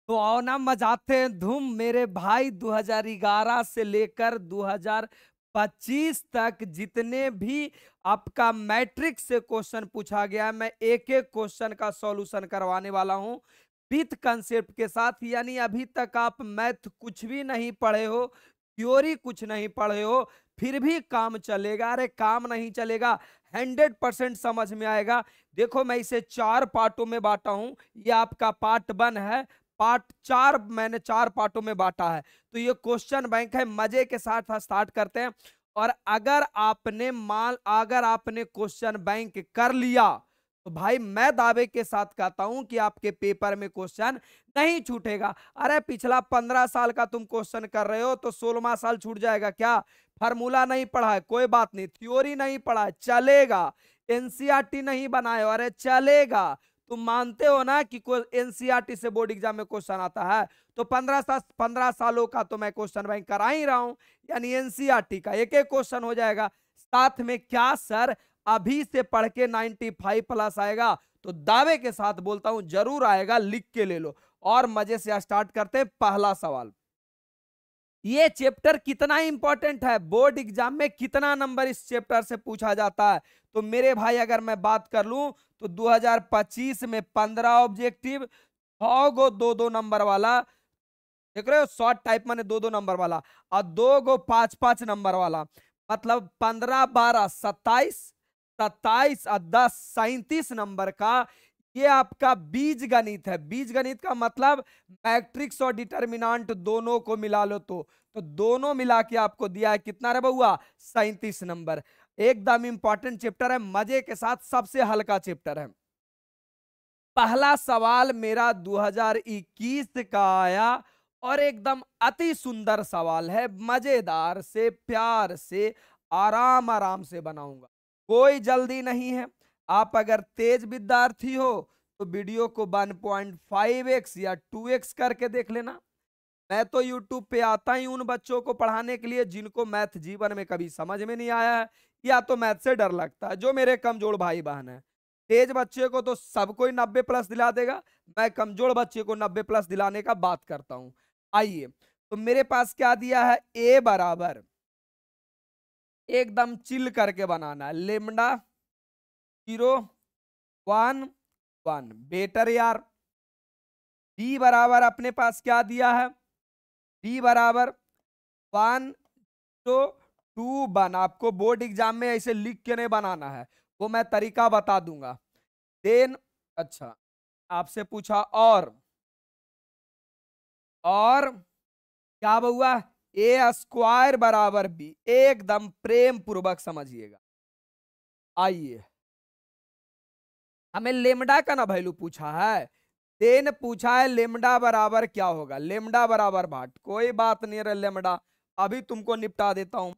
तो आओ ना मचाते हैं धूम मेरे भाई। 2011 से लेकर 2025 तक जितने भी आपका मैट्रिक से क्वेश्चन पूछा गया है, मैं एक एक क्वेश्चन का सॉल्यूशन करवाने वाला हूं विथ कंसेप्ट के साथ। यानी अभी तक आप मैथ कुछ भी नहीं पढ़े हो, थ्योरी कुछ नहीं पढ़े हो, फिर भी काम चलेगा। अरे काम नहीं चलेगा, 100% समझ में आएगा। देखो मैं इसे 4 पार्टों में बांटा हूं। ये आपका पार्ट 1 है, पार्ट 4 मैंने 4 पार्टों में बांटा है। तो ये क्वेश्चन बैंक है, मजे के साथ स्टार्ट करते हैं। और अगर आपने क्वेश्चन बैंक कर लिया तो भाई मैं दावे के साथ कहता हूं कि आपके पेपर में क्वेश्चन नहीं छूटेगा। अरे पिछला 15 साल का तुम क्वेश्चन कर रहे हो तो 16वां साल छूट जाएगा क्या? फार्मूला नहीं पढ़ा है कोई बात नहीं, थ्योरी नहीं पढ़ा है चलेगा, एनसीईआरटी नहीं बनाए हो, अरे चलेगा। तुम मानते हो ना कि एनसीईआरटी से बोर्ड एग्जाम में क्वेश्चन आता है? तो 15 सालों का तो मैं क्वेश्चन बैंक करा ही रहा हूं, यानी एनसीईआरटी का एक एक क्वेश्चन हो जाएगा। साथ में क्या सर अभी से पढ़ के 95+ आएगा? तो दावे के साथ बोलता हूं जरूर आएगा, लिख के ले लो। और मजे से स्टार्ट करते हैं। पहला सवाल, ये चैप्टर कितना इंपॉर्टेंट है, बोर्ड एग्जाम में कितना नंबर इस चैप्टर से पूछा जाता है? तो मेरे भाई अगर मैं बात कर लूं तो 2025 में 15 ऑब्जेक्टिव, 6 गो 2-2 नंबर वाला, देख रहे हो, शॉर्ट टाइप माने 2-2 नंबर वाला, और 2 गो 5-5 नंबर वाला। मतलब 15 12 27, 27 और 10 37 नंबर का ये आपका बीज गणित है। बीज गणित का मतलब मैट्रिक्स और डिटर्मिनेंट दोनों को मिला लो तो दोनों मिला के आपको दिया है कितना रे बउआ? 37 नंबर। एकदम इंपॉर्टेंट चैप्टर है, मजे के साथ सबसे हल्का चैप्टर है। पहला सवाल मेरा 2021 का आया और एकदम अति सुंदर सवाल है, मजेदार से प्यार से आराम आराम से बनाऊंगा, कोई जल्दी नहीं है। आप अगर तेज विद्यार्थी हो तो वीडियो को 1.5x या 2x करके देख लेना। मैं तो यूट्यूब पे आता ही उन बच्चों को पढ़ाने के लिए जिनको मैथ जीवन में कभी समझ में नहीं आया है या तो मैथ से डर लगता है, जो मेरे कमजोर भाई बहन है। तेज बच्चे को तो सब कोई 90+ दिला देगा, मैं कमजोर बच्चे को 90+ दिलाने का बात करता हूं। आइए, तो मेरे पास क्या दिया है, ए बराबर, एकदम चिल करके बनाना है, लेमडा 0 1 1 बेटर यार। बी बराबर अपने पास क्या दिया है, बी बराबर 1 0 2 1। आपको बोर्ड एग्जाम में ऐसे लिख के नहीं बनाना है, वो मैं तरीका बता दूंगा। देन अच्छा, आपसे पूछा और क्या बहुआ, ए स्क्वायर बराबर बी, एकदम प्रेम पूर्वक समझिएगा। आइए, हमें लेमडा का ना वैल्यू पूछा है, देन पूछा है लेमडा बराबर क्या होगा, लेमडा बराबर भाट, कोई बात नहीं रे लेमडा, अभी तुमको निपटा देता हूं।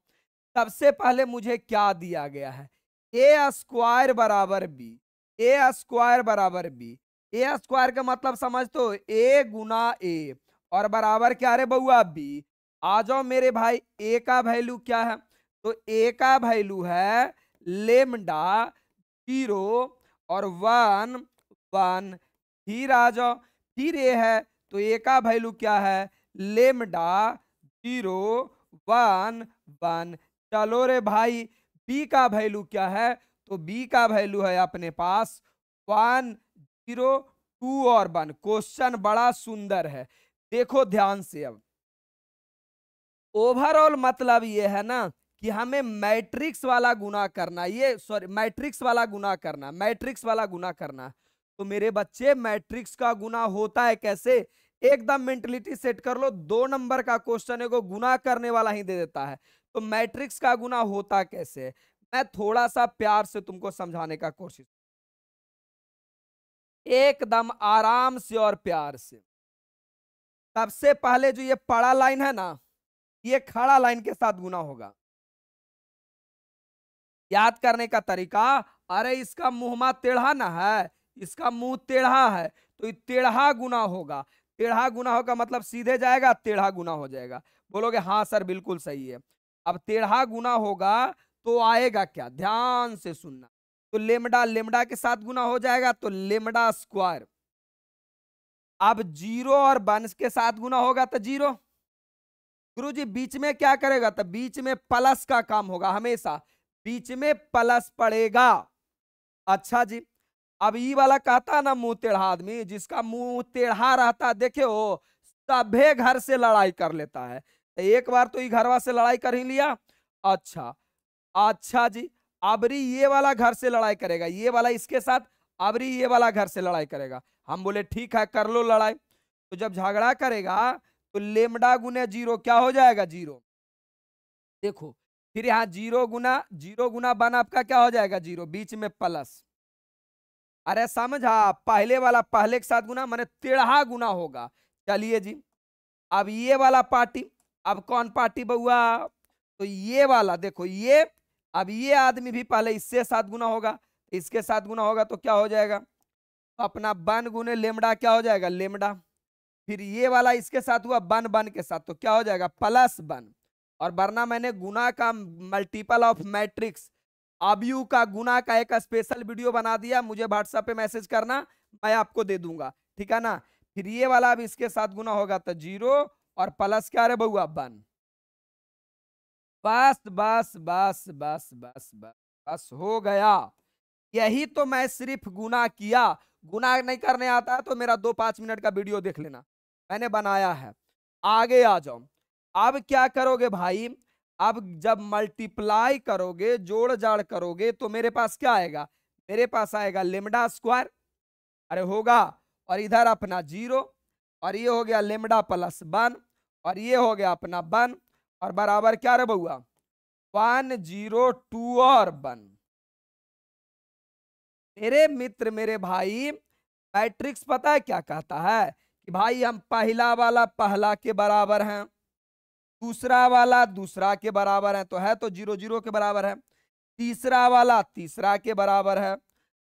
सबसे पहले मुझे क्या दिया गया है, ए स्क्वायर बराबर बी, ए स्क्वायर बराबर बी। ए स्क्वायर का मतलब समझ तो, ए गुना ए और बराबर क्या रे बउआ, बी। आ जाओ मेरे भाई, ए का वैल्यू क्या है, तो ए का वैल्यू है लेमडा 0 और 1 1। फिर आ जाओ, फिर ये है तो ए का वैल्यू क्या है, लेमडा 0 1 1। चलो रे भाई, बी का वैल्यू क्या है, तो बी का वैल्यू है अपने पास 1 0 2 और 1। क्वेश्चन बड़ा सुंदर है, देखो ध्यान से। अब ओवरऑल मतलब ये है ना कि हमें मैट्रिक्स वाला गुना करना, ये सॉरी मैट्रिक्स वाला गुना करना, मैट्रिक्स वाला गुना करना। तो मेरे बच्चे मैट्रिक्स का गुना होता है कैसे, एकदम मेंटलिटी सेट कर लो, 2 नंबर का क्वेश्चन है को गुना करने वाला ही दे देता है। तो मैट्रिक्स का गुना होता कैसे, मैं थोड़ा सा प्यार से तुमको समझाने का कोशिश, एकदम आराम से और प्यार से। सबसे पहले जो ये पड़ा लाइन है ना, ये खड़ा लाइन के साथ गुना होगा। याद करने का तरीका, अरे इसका मुंहमा टेढ़ा ना है, इसका मुंह टेढ़ा है, तो टेढ़ा गुना होगा। टेढ़ा गुना होगा मतलब सीधे जाएगा, टेढ़ा गुना हो जाएगा। बोलोगे हाँ सर बिल्कुल सही है। अब टेढ़ा गुना होगा तो आएगा क्या, ध्यान से सुनना। तो लेमडा लेमडा के साथ गुना हो जाएगा तो लेमडा स्क्वायर, अब 0 और 1 के साथ गुना होगा तो 0। गुरुजी बीच में क्या करेगा, तो बीच में प्लस का काम होगा, हमेशा बीच में प्लस पड़ेगा। अच्छा जी, अब ई वाला कहता ना मुंह टेढ़ा आदमी, जिसका मुंह टेढ़ा रहता देखे हो सभे घर से लड़ाई कर लेता है। तो एक बार तो ई घरवा से लड़ाई कर ही लिया। अच्छा अच्छा जी, अबरी ये वाला घर से लड़ाई करेगा, ये वाला इसके साथ, अबरी ये वाला घर से लड़ाई करेगा। हम बोले ठीक है कर लो लड़ाई। तो जब झगड़ा करेगा तो लेमडा गुने 0 क्या हो जाएगा, 0। देखो फिर यहाँ 0 गुना 1 आपका क्या हो जाएगा, 0, बीच में प्लस। अरे समझा, पहले वाला पहले के साथ गुना माने टेढ़ा गुना होगा। चलिए जी, अब ये वाला पार्टी, अब कौन पार्टी बउआ, तो ये वाला देखो ये, अब ये आदमी भी पहले इससे साथ गुना होगा, इसके साथ गुना होगा तो क्या हो जाएगा, अपना 1 गुने लेमडा क्या हो जाएगा, लेमडा। फिर ये वाला इसके साथ हुआ 1 के साथ तो क्या हो जाएगा, +1। और वरना मैंने गुना का मल्टीपल ऑफ मैट्रिक्स अबयू का गुना का एक स्पेशल वीडियो बना दिया, मुझे व्हाट्सएप पे मैसेज करना, मैं आपको दे दूंगा, ठीक है ना। फिर ये वाला अब इसके साथ गुना होगा तो 0 और प्लस क्या रे बउआ 1। बस बस बस बस बस बस बस हो गया। यही तो मैं सिर्फ गुना किया। गुना नहीं करने आता है तो मेरा 2-5 मिनट का वीडियो देख लेना, मैंने बनाया है। आगे आ जाओ, अब क्या करोगे भाई, अब जब मल्टीप्लाई करोगे जोड़ जाड़ करोगे तो मेरे पास क्या आएगा, मेरे पास आएगा लेमडा स्क्वायर, अरे होगा, और इधर अपना 0, और ये हो गया लेमडा +1, और ये हो गया अपना 1, और बराबर क्या रे बउआ 1 0 2 और 1। मेरे मित्र मेरे भाई, मैट्रिक्स पता है क्या कहता है कि भाई हम पहला वाला पहला के बराबर हैं, दूसरा वाला दूसरा के बराबर है, तो है तो 0 0 के बराबर है, तीसरा वाला तीसरा के बराबर है,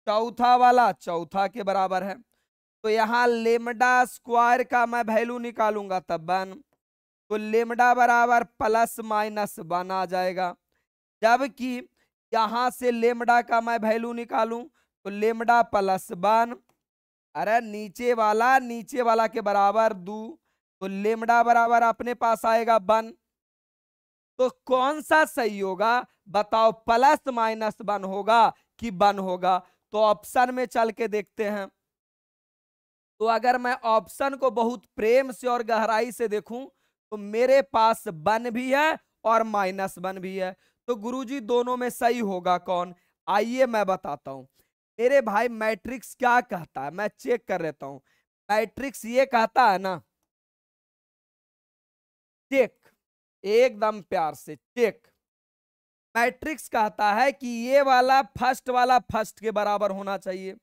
चौथा वाला चौथा के बराबर है। तो यहाँ लेमडा स्क्वायर का मैं वैल्यू निकालूंगा तब 1, तो लेमडा बराबर +-1 आ जाएगा। जबकि यहां से लेमडा का मैं वैल्यू निकालूं तो लेमडा +1, अरे नीचे वाला के बराबर 2, तो लेमडा बराबर अपने पास आएगा 1। तो कौन सा सही होगा बताओ, +-1 होगा कि 1 होगा, तो ऑप्शन में चल के देखते हैं। तो अगर मैं ऑप्शन को बहुत प्रेम से और गहराई से देखूं तो मेरे पास 1 भी है और -1 भी है, तो गुरुजी दोनों में सही होगा कौन, आइए मैं बताता हूं। मेरे भाई मैट्रिक्स क्या कहता है, मैं चेक कर लेता हूं। मैट्रिक्स ये कहता है ना, चेक, एकदम प्यार से चेक। मैट्रिक्स कहता है कि ये वाला फर्स्ट के बराबर होना चाहिए।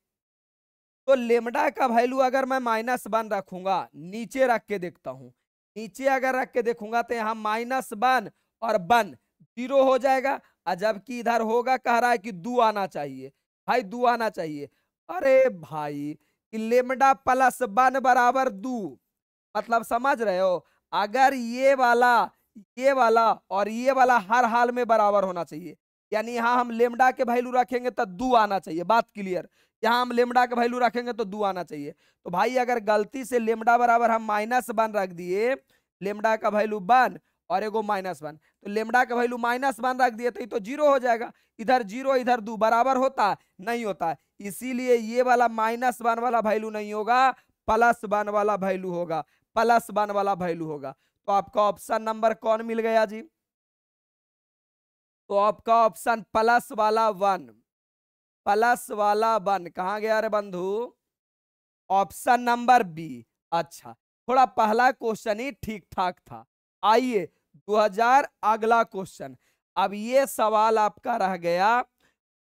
तो लेमडा का वैल्यू अगर मैं -1 रखूंगा, नीचे रख के देखता हूं, नीचे अगर रख के देखूंगा तो यहाँ -1 और 1 0 हो जाएगा, और जबकि इधर होगा कह रहा है कि 2 आना चाहिए, भाई 2 आना चाहिए। अरे भाई लेमडा +1 बराबर 2, मतलब समझ रहे हो, अगर ये वाला और ये वाला हर हाल में बराबर होना चाहिए, यानी यहाँ हम लेमडा के वैल्यू रखेंगे तो 2 आना चाहिए, बात क्लियर। यहाँ हम लेमडा का वैल्यू रखेंगे तो 2 आना चाहिए। तो भाई अगर गलती से लेमडा बराबर हम -1 रख दिए, लेमडा का वैल्यू 1 और एगो -1, तो लेमडा का वैल्यू -1 रख दिए तो ये तो 0 हो जाएगा, इधर 0 इधर 2 बराबर होता नहीं होता, इसीलिए ये वाला -1 वाला वैल्यू नहीं होगा, +1 वाला वैल्यू होगा, +1 वाला वैल्यू होगा। तो आपका ऑप्शन नंबर कौन मिल गया जी, तो आपका ऑप्शन प्लस वाला 1 कहां गया रे बंधु, ऑप्शन नंबर बी। अच्छा, थोड़ा पहला क्वेश्चन ही ठीक ठाक था। आइए 2000 अगला क्वेश्चन। अब ये सवाल आपका रह गया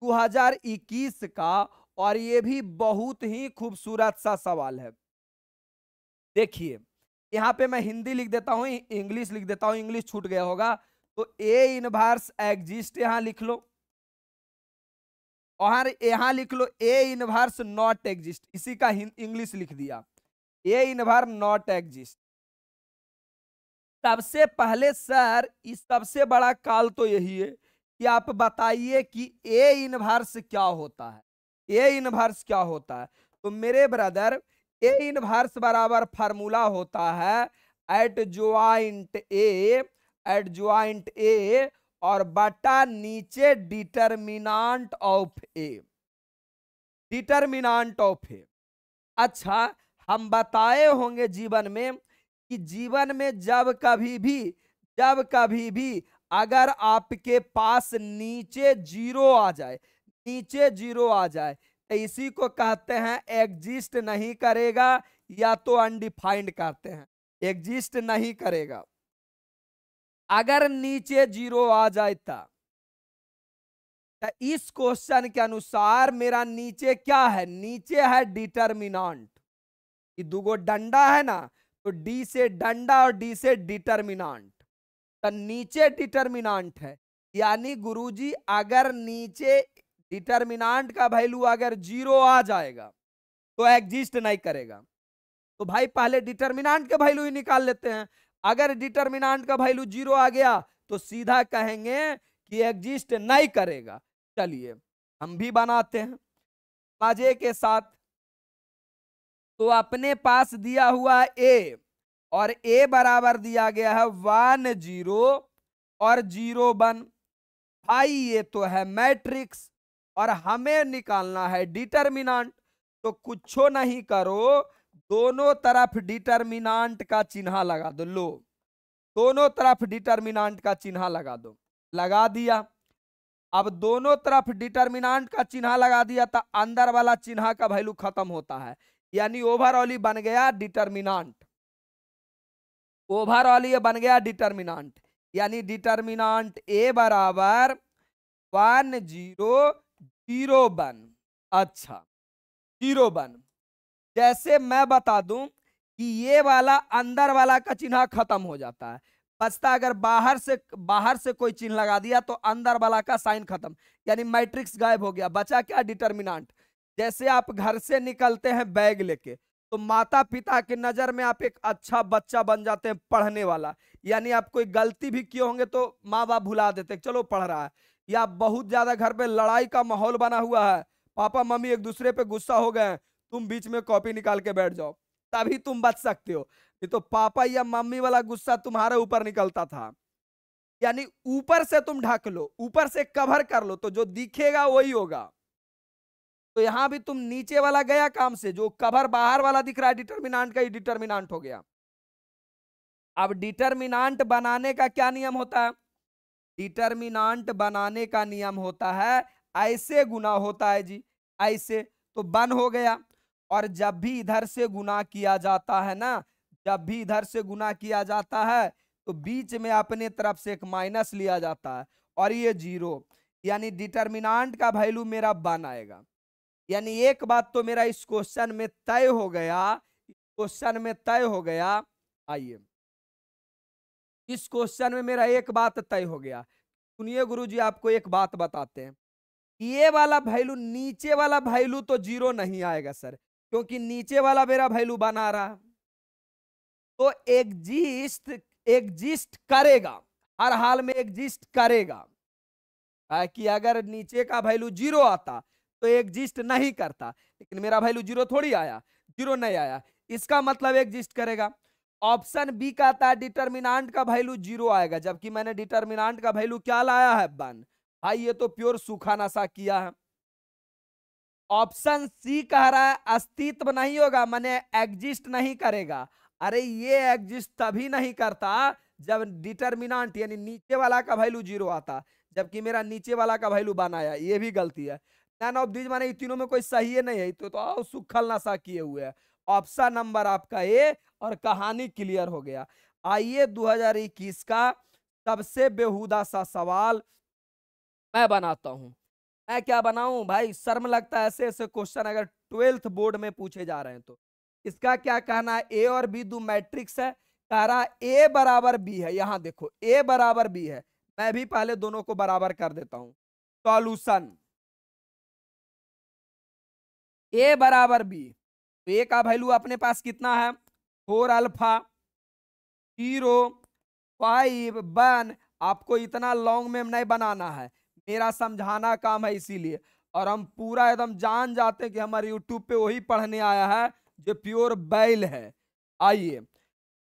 2021 का, और ये भी बहुत ही खूबसूरत सा सवाल है। देखिए यहाँ पे मैं हिंदी लिख देता हूं, इंग्लिश लिख देता हूं, इंग्लिश छूट गया होगा, तो ए इनवर्स एग्जिस्ट यहां लिख लो, और यहां लिख लो ए इनवर्स नॉट एग्जिस्ट, इसी का इंग्लिश लिख दिया, ए इनवर्स नॉट एग्जिस्ट। सबसे पहले सर इस सबसे बड़ा काल तो यही है कि आप बताइए कि ए इनवर्स क्या होता है, ए इनवर्स क्या होता है। तो मेरे ब्रदर ए इनवर्स बराबर फार्मूला होता है एट ज्वाइंट ए और बटा नीचे determinant of A, determinant of A. अच्छा, हम बताए होंगे जीवन में कि जीवन में जब कभी भी अगर आपके पास नीचे जीरो आ जाए, नीचे जीरो आ जाए तो इसी को कहते हैं एग्जिस्ट नहीं करेगा, या तो अनडिफाइंड कहते हैं, एग्जिस्ट नहीं करेगा। अगर नीचे जीरो आ जाए तो इस क्वेश्चन के अनुसार मेरा नीचे क्या है, नीचे है डिटर्मिनांट। ये दुगो डंडा है ना, तो डी से डंडा और डी से डिटर्मिनांट, तो नीचे डिटर्मिनांट है। यानी गुरुजी अगर नीचे डिटर्मिनांट का वैल्यू अगर जीरो आ जाएगा तो एग्जिस्ट नहीं करेगा। तो भाई पहले डिटर्मिनांट के वैल्यू ही निकाल लेते हैं। अगर डिटर्मिनांट का वैल्यू जीरो आ गया तो सीधा कहेंगे कि एग्जिस्ट नहीं करेगा। चलिए हम भी बनाते हैं मजे के साथ। तो अपने पास दिया हुआ ए, और ए बराबर दिया गया है 1 0 और 0 1। भाई ये तो है मैट्रिक्स और हमें निकालना है डिटर्मिनांट। तो कुछो नहीं करो, दोनों तरफ डिटर्मिनांट का चिन्ह लगा दो। लो, दोनों तरफ डिटर्मिनांट का चिन्ह लगा दो। लगा दिया। अब दोनों तरफ डिटर्मिनांट का चिन्ह लगा दिया तो अंदर वाला चिन्ह का वैल्यू खत्म होता है, यानी ओवरऑल ही बन गया डिटर्मिनांट। ओवरऑल ये बन गया डिटर्मिनांट, यानी डिटर्मिनांट ए बराबर 1 0 0 1। अच्छा 0 1, जैसे मैं बता दूं कि ये वाला अंदर वाला का चिन्ह खत्म हो जाता है, बचता अगर बाहर से कोई चिन्ह लगा दिया तो अंदर वाला का साइन खत्म, यानी मैट्रिक्स गायब हो गया। बचा क्या, डिटर्मिनांट। जैसे आप घर से निकलते हैं बैग लेके, तो माता पिता की नजर में आप एक अच्छा बच्चा बन जाते हैं, पढ़ने वाला। यानी आप कोई गलती भी किए होंगे तो माँ बाप भुला देते, चलो पढ़ रहा है। या बहुत ज्यादा घर पे लड़ाई का माहौल बना हुआ है, पापा मम्मी एक दूसरे पे गुस्सा हो गए, तुम बीच में कॉपी निकाल के बैठ जाओ, तभी तुम बच सकते हो। ये तो पापा या मम्मी वाला गुस्सा तुम्हारे ऊपर निकलता था। यानी ऊपर से तुम ढक लो, ऊपर से कवर कर लो, तो जो दिखेगा वही होगा। तो यहां भी तुम नीचे वाला गया काम से, जो कवर बाहर वाला दिख रहा है डिटर्मिनांट का, ही डिटर्मिनांट हो गया। अब डिटर्मिनांट बनाने का क्या नियम होता है, डिटर्मिनांट बनाने का नियम होता है ऐसे गुना होता है जी, ऐसे। तो 1 हो गया, और जब भी इधर से गुना किया जाता है ना, जब भी इधर से गुना किया जाता है तो बीच में अपने तरफ से एक माइनस लिया जाता है, और ये 0, यानी डिटर्मिनांट का वैल्यू मेरा 1 आएगा। यानी एक बात तो मेरा इस क्वेश्चन में तय हो गया, क्वेश्चन में तय हो गया। आइए इस क्वेश्चन में मेरा एक बात तय हो गया। सुनिए गुरुजी, आपको एक बात बताते हैं, ये वाला वैल्यू, नीचे वाला वैल्यू तो 0 नहीं आएगा सर, क्योंकि नीचे वाला मेरा वैल्यू बना रहा। तो एग्जिस्ट करेगा, हर हाल में एग्जिस्ट करेगा। कि अगर नीचे का वैल्यू 0 आता तो एग्जिस्ट नहीं करता, लेकिन मेरा वैल्यू 0 थोड़ी आया, 0 नहीं आया, इसका मतलब एग्जिस्ट करेगा। ऑप्शन बी कहता है डिटर्मिनांट का वैल्यू 0 आएगा, जबकि मैंने डिटर्मिनांट का वैल्यू क्या लाया है 1। भाई ये तो प्योर सूखा नशा किया है। ऑप्शन सी कह रहा है अस्तित्व नहीं होगा, माने एग्जिस्ट नहीं करेगा। अरे ये एग्जिस्ट तभी नहीं करता जब डिटर्मिनांट यानी नीचे वाला का वैल्यू 0 आता, जबकि मेरा नीचे वाला का वैल्यू 1 आया। ये भी गलती है। नन ऑफ दीज माने तीनों में कोई सही है नहीं है, तो सुखल नशा किए हुए है। ऑप्शन नंबर आपका ए, और कहानी क्लियर हो गया। आइए 2021 का सबसे बेहुदा सा सवाल मैं बनाता हूं। मैं क्या बनाऊं भाई, शर्म लगता है ऐसे ऐसे क्वेश्चन अगर 12th बोर्ड में पूछे जा रहे हैं तो। इसका क्या कहना है, ए और बी दो मैट्रिक्स है, कह रहा ए बराबर बी है। यहां देखो ए बराबर बी है, मैं भी पहले दोनों को बराबर कर देता हूं। सॉल्यूशन ए बराबर बी, तो ए का वैल्यू अपने पास कितना है 4 अल्फा 0 5 1। आपको इतना लॉन्ग में नहीं बनाना है, मेरा समझाना काम है इसीलिए। और हम पूरा एकदम जान जाते हैं कि हमारे यूट्यूब पे वही पढ़ने आया है जो प्योर बैल है। आइए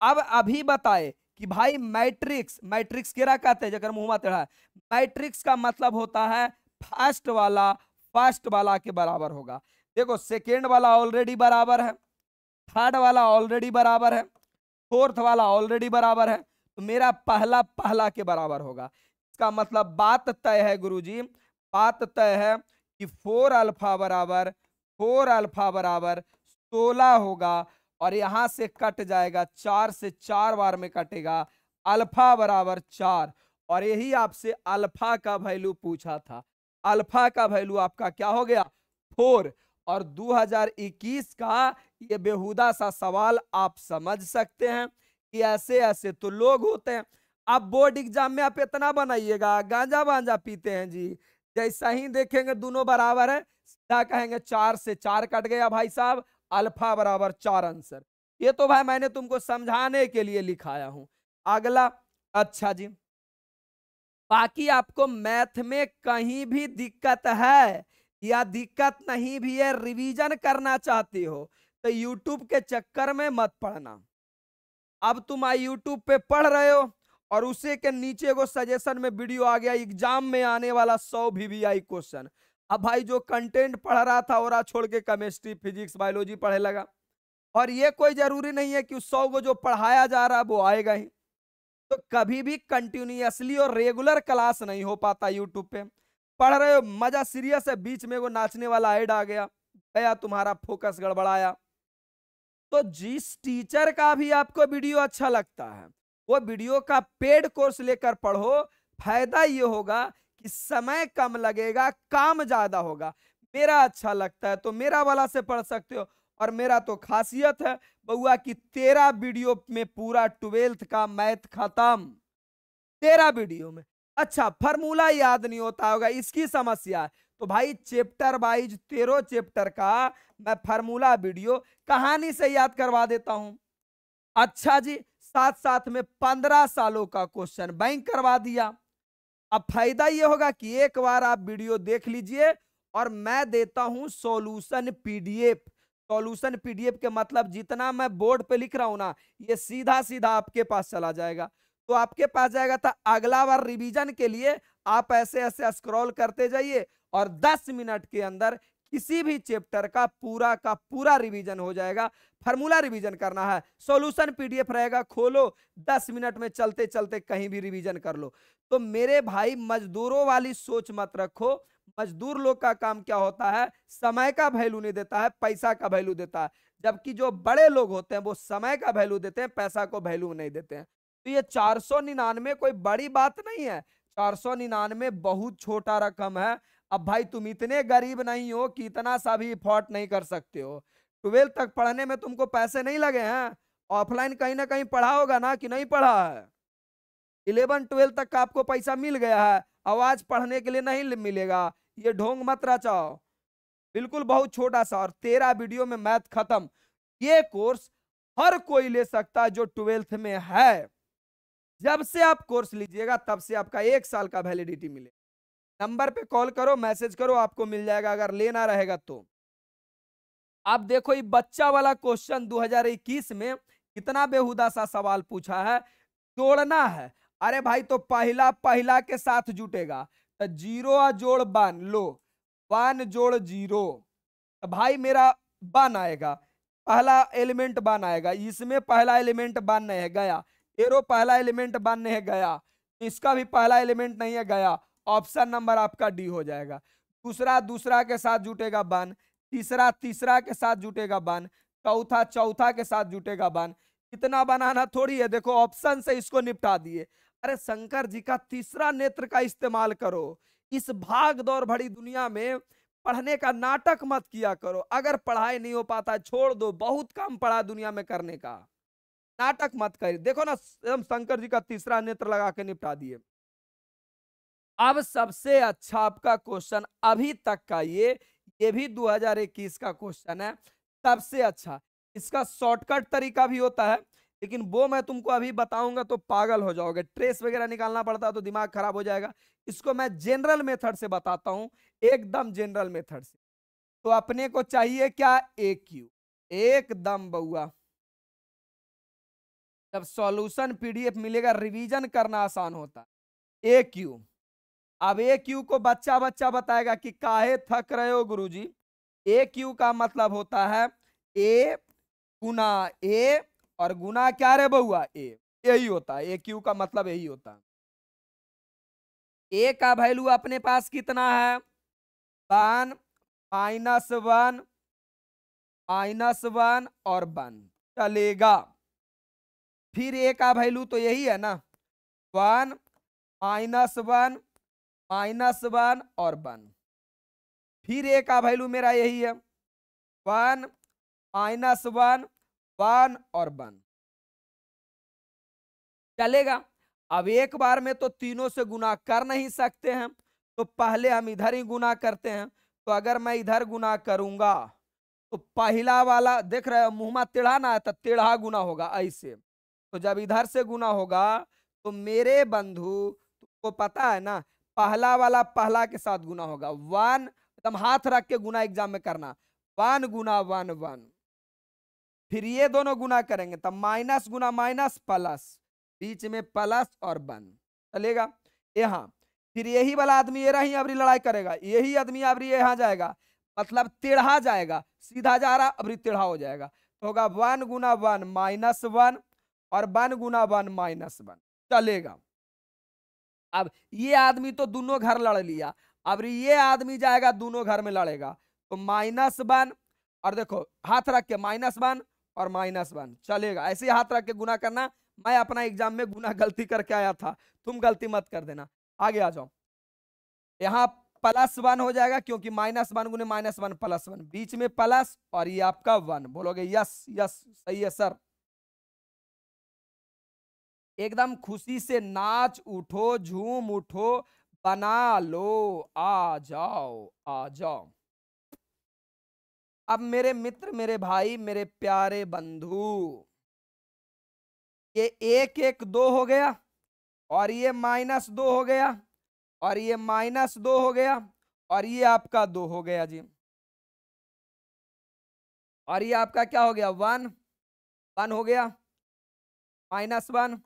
अब अभी बताए कि भाई मैट्रिक्स, मैट्रिक्स केरा कहते हैं जगह मुंह टेढ़ा है। मैट्रिक्स का मतलब होता है फर्स्ट वाला फर्स्ट वाला के बराबर होगा। देखो सेकेंड वाला ऑलरेडी बराबर है, थर्ड वाला ऑलरेडी बराबर है, फोर्थ वाला ऑलरेडी बराबर है, तो मेरा पहला पहला के बराबर होगा। इसका मतलब बात तय है गुरुजी, बात तय है कि 4 अल्फा बराबर 4 अल्फा बराबर 16 होगा, और यहां से कट जाएगा 4 से 4 बार में कटेगा, अल्फा बराबर 4। और यही आपसे अल्फा का वैल्यू पूछा था, अल्फा का वैल्यू आपका क्या हो गया 4। और 2021 का ये बेहुदा सा सवाल आप समझ सकते हैं कि ऐसे ऐसे तो लोग होते हैं। आप बोर्ड एग्जाम में आप इतना बनाइएगा, गांजा वांजा पीते हैं जी, जैसा ही देखेंगे दोनों बराबर है, सीधा कहेंगे 4 से 4 कट गया भाई साहब, अल्फा बराबर 4 आंसर। ये तो भाई मैंने तुमको समझाने के लिए लिखाया हूं। अगला, अच्छा जी, बाकी आपको मैथ में कहीं भी दिक्कत है या दिक्कत नहीं भी है, रिवीजन करना चाहती हो तो यूट्यूब के चक्कर में मत पढ़ना। अब तुम यूट्यूब पे पढ़ रहे हो और उसे के नीचे को सजेशन में वीडियो आ गया एग्जाम में आने वाला 100 VVI क्वेश्चन। अब भाई जो कंटेंट पढ़ रहा था और छोड़ के केमिस्ट्री फिजिक्स बायोलॉजी पढ़ने लगा, और ये कोई जरूरी नहीं है कि 100 को जो पढ़ाया जा रहा है वो आएगा ही। तो कभी भी कंटिन्यूअसली और रेगुलर क्लास नहीं हो पाता यूट्यूब पे। पढ़ रहे हो मजा सीरियस है, बीच में वो नाचने वाला ऐड आ गया, गया तुम्हारा फोकस गड़बड़ाया। तो जिस टीचर का भी आपको वीडियो अच्छा लगता है वो वीडियो का पेड कोर्स लेकर पढ़ो। फायदा ये होगा कि समय कम लगेगा, काम ज्यादा होगा। मेरा अच्छा लगता है तो मेरा वाला से पढ़ सकते हो, और मेरा तो खासियत है बउआ कि 13 वीडियो में पूरा 12th का मैथ खत्म, 13 वीडियो में। अच्छा फॉर्मूला याद नहीं होता होगा, इसकी समस्या है, तो भाई चैप्टर वाइज 13 चैप्टर का मैं फॉर्मूला वीडियो कहानी से याद करवा देता हूं। अच्छा जी, साथ साथ में 15 सालों का क्वेश्चन बैंक करवा दिया। अब फायदा ये होगा कि एक बार आप वीडियो देख लीजिए और मैं देता हूं सॉल्यूशन पीडीएफ। सॉल्यूशन पीडीएफ के मतलब जितना मैं बोर्ड पे लिख रहा हूं ना, ये सीधा सीधा आपके पास चला जाएगा, तो आपके पास जाएगा। था अगला बार रिवीजन के लिए आप ऐसे ऐसे स्क्रॉल करते जाइए और 10 मिनट के अंदर किसी भी चैप्टर का पूरा रिवीजन हो जाएगा। फार्मूला रिवीजन करना है, सॉल्यूशन पीडीएफ रहेगा, खोलो 10 मिनट में चलते चलते कहीं भी रिवीजन कर लो। तो मेरे भाई मजदूरों वाली सोच मत रखो। मजदूर लोग का काम क्या होता है, समय का वैल्यू नहीं देता है, पैसा का वैल्यू देता है, जबकि जो बड़े लोग होते हैं वो समय का वैल्यू देते हैं, पैसा को वैल्यू नहीं देते हैं। तो ये 499 कोई बड़ी बात नहीं है, 499 बहुत छोटा रकम है। अब भाई तुम इतने गरीब नहीं हो कि इतना सा भी एफर्ट नहीं कर सकते हो। 12 तक पढ़ने में तुमको पैसे नहीं लगे हैं, ऑफलाइन कहीं ना कहीं पढ़ा होगा ना कि नहीं पढ़ा है। 11-12 तक का आपको पैसा मिल गया है, आवाज पढ़ने के लिए नहीं मिलेगा, ये ढोंग मत रचाओ। बिल्कुल बहुत छोटा सा, और 13 वीडियो में मैथ खत्म। ये कोर्स हर कोई ले सकता है जो 12th में है। जब से आप कोर्स लीजिएगा तब से आपका 1 साल का वैलिडिटी मिले। नंबर पे कॉल करो, मैसेज करो, आपको मिल जाएगा अगर लेना रहेगा तो। आप देखो ये बच्चा वाला क्वेश्चन 2021 में कितना बेहुदा सा सवाल पूछा है, जोड़ना है। अरे भाई तो पहला पहला के साथ जुटेगा, तो 0 जोड़ 1, लो 1 जोड़ 0, तो भाई मेरा 1 आएगा, पहला एलिमेंट 1 आएगा, इसमें पहला एलिमेंट 1 नहीं है, गया। एरो पहला एलिमेंट 1 नहीं है, गया। इसका भी पहला एलिमेंट नहीं है, गया। ऑप्शन नंबर आपका डी हो जाएगा। दूसरा दूसरा के साथ जुटेगा 1, तीसरा तीसरा के साथ जुटेगा 1, चौथा चौथा के साथ जुटेगा 1। इतना बनाना थोड़ी है, देखो ऑप्शन से इसको निपटा दिए। अरे शंकर जी का तीसरा नेत्र का इस्तेमाल करो। इस भाग दौड़ भरी दुनिया में पढ़ने का नाटक मत किया करो। अगर पढ़ाई नहीं हो पाता छोड़ दो, बहुत कम पढ़ा दुनिया में करने का, नाटक मत करिए। देखो ना हम शंकर जी का तीसरा नेत्र लगा के निपटा दिए। अब सबसे अच्छा आपका क्वेश्चन अभी तक का ये भी 2021 का क्वेश्चन है, सबसे अच्छा। इसका शॉर्टकट तरीका भी होता है, लेकिन वो मैं तुमको अभी बताऊंगा तो पागल हो जाओगे। ट्रेस वगैरह निकालना पड़ता है तो दिमाग खराब हो जाएगा। इसको मैं जनरल मेथड से बताता हूं, एकदम जनरल मेथड से। तो अपने को चाहिए क्या, ए क्यू। एकदम बउआ, जब सॉल्यूशन पीडीएफ मिलेगा रिवीजन करना आसान होता है। ए क्यू, अब ए क्यू को बच्चा बच्चा बताएगा कि काहे थक रहे हो गुरुजी। ए क्यू का मतलब होता है ए गुना ए, और गुना क्या रे बउआ, ए, यही होता है। ए क्यू का मतलब यही होता है। ए का वैल्यू अपने पास कितना है, 1 -1 -1 और 1 चलेगा। फिर ए का वैल्यू तो यही है ना, 1 -1 -1 और 1। फिर ए का वैल्यू मेरा यही है, 1 -1 1 और 1 चलेगा। अब एक बार में तो तीनों से गुना कर नहीं सकते हैं, तो पहले हम इधर ही गुना करते हैं। तो अगर मैं इधर गुना करूंगा तो पहला वाला देख रहे हो मुंह में टेढ़ा ना है, तो टेढ़ा गुना होगा ऐसे। तो जब इधर से गुना होगा तो मेरे बंधु को पता है ना, पहला वाला पहला के साथ गुना होगा। 1 एकदम हाथ रख के गुना एग्जाम में करना, 1 गुना 1 1। फिर ये दोनों गुना करेंगे तब माइनस गुना माइनस प्लस, बीच में प्लस और 1 चलेगा यहाँ। फिर यही वाला आदमी ये रही अबरी लड़ाई करेगा, यही आदमी अबरी यहाँ जाएगा, मतलब टेढ़ा जाएगा, सीधा जा रहा अबरी टेढ़ा हो जाएगा। तो होगा 1 गुना 1 -1 और 1 गुना 1 -1 चलेगा। अब ये आदमी तो दोनों घर लड़ लिया, अब ये आदमी जाएगा दोनों घर में लड़ेगा, तो -1 और देखो हाथ रख के -1 और -1 चलेगा। ऐसे हाथ रख के गुना करना। मैं अपना एग्जाम में गुना गलती करके आया था, तुम गलती मत कर देना। आगे आ जाओ, यहाँ +1 हो जाएगा क्योंकि -1 गुने -1 +1, बीच में प्लस और ये आपका 1। बोलोगे यस यस सही है सर। एकदम खुशी से नाच उठो, झूम उठो, बना लो, आ जाओ आ जाओ। अब मेरे मित्र, मेरे भाई, मेरे प्यारे बंधु, ये 1 1 2 हो गया, और ये -2 हो गया, और ये -2 हो गया, और ये आपका 2 हो गया जी। और ये आपका क्या हो गया, 1 1 हो गया, -1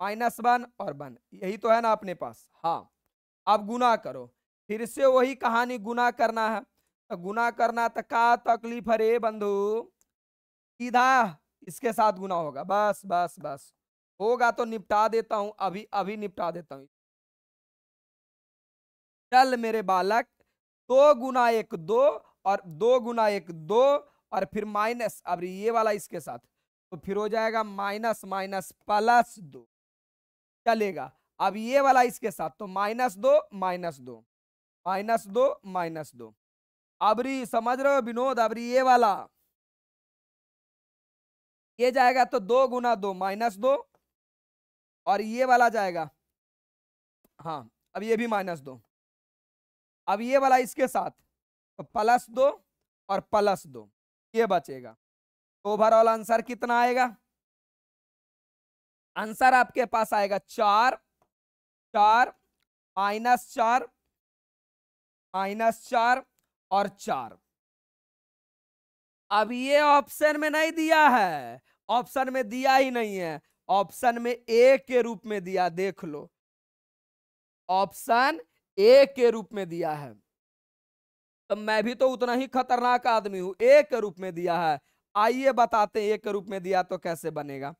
-1 और 1, यही तो है ना अपने पास। हाँ, अब गुना करो, फिर से वही कहानी, गुना करना है। तो गुना करना तो का तकलीफ है रे बंधु, सीधा इसके साथ गुना होगा, बस बस बस। होगा तो निपटा देता हूं, अभी अभी निपटा देता हूं। चल मेरे बालक, 2 गुना 1 2 और 2 गुना 1 2 और फिर माइनस, अब ये वाला इसके साथ, तो फिर हो जाएगा माइनस माइनस +2 चलेगा। अब ये वाला इसके साथ तो -2 -2 -2 -2। अबरी समझ रहे हो विनोद, अबरी ये वाला ये जाएगा तो 2 गुना 2 -2, और ये वाला जाएगा, हाँ अब ये भी -2। अब ये वाला इसके साथ तो +2 और +2 ये बचेगा। तो ओवरऑल आंसर कितना आएगा, आंसर आपके पास आएगा 4 4 -4 -4 और 4। अब ये ऑप्शन में नहीं दिया है, ऑप्शन में दिया ही नहीं है, ऑप्शन में ए के रूप में दिया, देख लो ऑप्शन ए के रूप में दिया है। तो मैं भी तो उतना ही खतरनाक आदमी हूं, ए के रूप में दिया है। आइए बताते हैं ए के रूप में दिया तो कैसे बनेगा।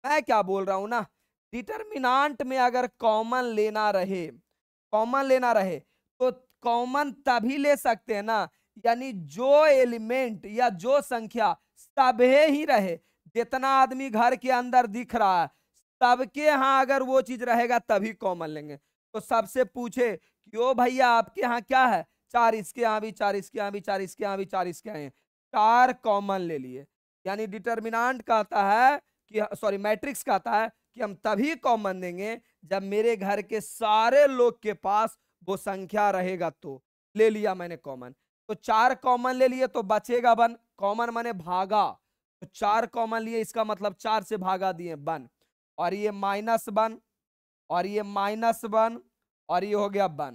मैं क्या बोल रहा हूं ना, डिटर्मिनांट में अगर कॉमन लेना रहे, कॉमन लेना रहे तो कॉमन तभी ले सकते हैं ना, यानी जो एलिमेंट या जो संख्या सबे ही रहे, जितना आदमी घर के अंदर दिख रहा है सबके यहाँ अगर वो चीज रहेगा तभी कॉमन लेंगे। तो सबसे पूछे क्यों भैया आपके यहाँ क्या है, 4, इसके यहाँ भी 4, इसके यहाँ भी 4, इसके यहाँ भी 4, इसके यहाँ 4 कॉमन ले लिए। यानी डिटर्मिनांट कहता है कि, सॉरी मैट्रिक्स कहता है कि हम तभी कॉमन देंगे जब मेरे घर के सारे लोग के पास वो संख्या रहेगा। तो ले लिया मैंने कॉमन, तो 4 कॉमन ले लिए तो बचेगा 1, कॉमन माने भागा, तो 4 कॉमन लिए इसका मतलब 4 से भागा दिए 1, और ये -1 और ये -1 और ये हो गया 1,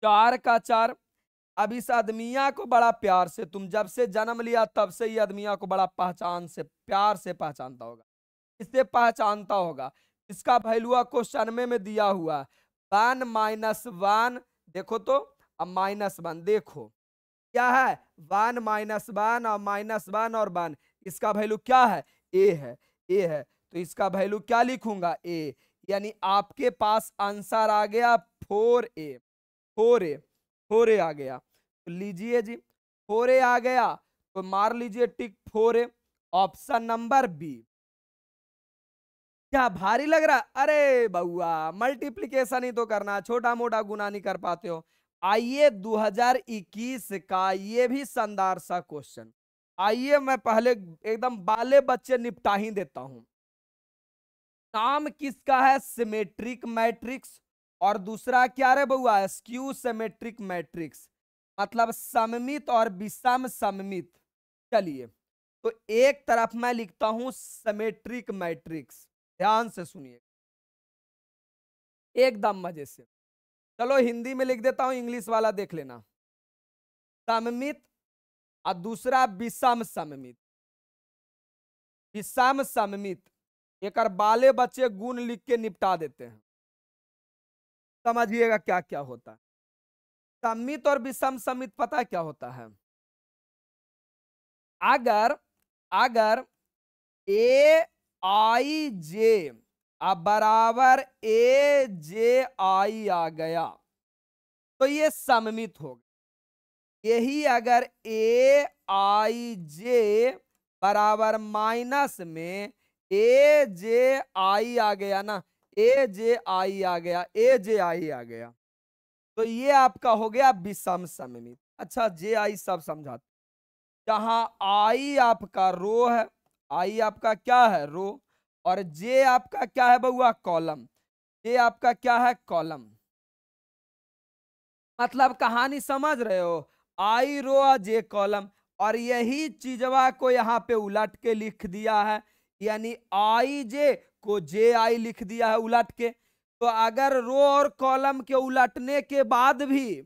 4 का 4 अब इस आदमिया को बड़ा प्यार से, तुम जब से जन्म लिया तब से ये आदमिया को बड़ा पहचान से, प्यार से पहचानता होगा, इससे पहचानता होगा। इसका वैल्यू क्वेश्चन में दिया हुआ 1 - 1, देखो तो, अब -1 देखो क्या है, 1 - 1 और -1 और 1, इसका वैल्यू क्या है, ए है, ए है, तो इसका वैल्यू क्या लिखूंगा, ए, यानी आपके पास आंसर आ गया 4A, 4A, 4A आ गया। तो लीजिए जी 4A आ गया, तो मार लीजिए टिक 4A, ऑप्शन नंबर बी। क्या भारी लग रहा, अरे बउआ मल्टीप्लिकेशन ही तो करना, छोटा मोटा गुना नहीं कर पाते हो। आइए 2021 का ये भी शानदार सा क्वेश्चन, आइए मैं पहले एकदम बाले बच्चे निपटा ही देता हूं। नाम किसका है, सिमेट्रिक मैट्रिक्स, और दूसरा क्या रे बउआ, स्क्यू सिमेट्रिक मैट्रिक्स, मतलब सममित और विषम सममित। चलिए तो एक तरफ मैं लिखता हूं सिमेट्रिक मैट्रिक्स, ध्यान से सुनिए एकदम मजे से। चलो हिंदी में लिख देता हूं, इंग्लिश वाला देख लेना। सममित और दूसरा विषम सममित, विषम सममित, एक बाले बच्चे गुण लिख के निपटा देते हैं, समझिएगा क्या क्या होता है। सममित और विषम सममित पता है क्या होता है, अगर अगर ए आई जे बराबर ए जे आई आ गया तो ये सममित हो गया। यही अगर ए आई जे बराबर माइनस में ए जे आई आ गया ना, ए जे आई आ गया, ए जे आई आ गया, तो ये आपका हो गया विषम सममित। अच्छा जे आई सब समझाते, जहां आई आपका रो है, आई आपका क्या है, रो, और जे आपका क्या है बउआ, कॉलम, जे आपका क्या है, कॉलम। मतलब कहानी समझ रहे हो, आई रो जे कॉलम, और यही चीजवा को यहाँ पे उलट के लिख दिया है, यानी आई जे को जे आई लिख दिया है उलट के। तो अगर रो और कॉलम के उलटने के बाद भी,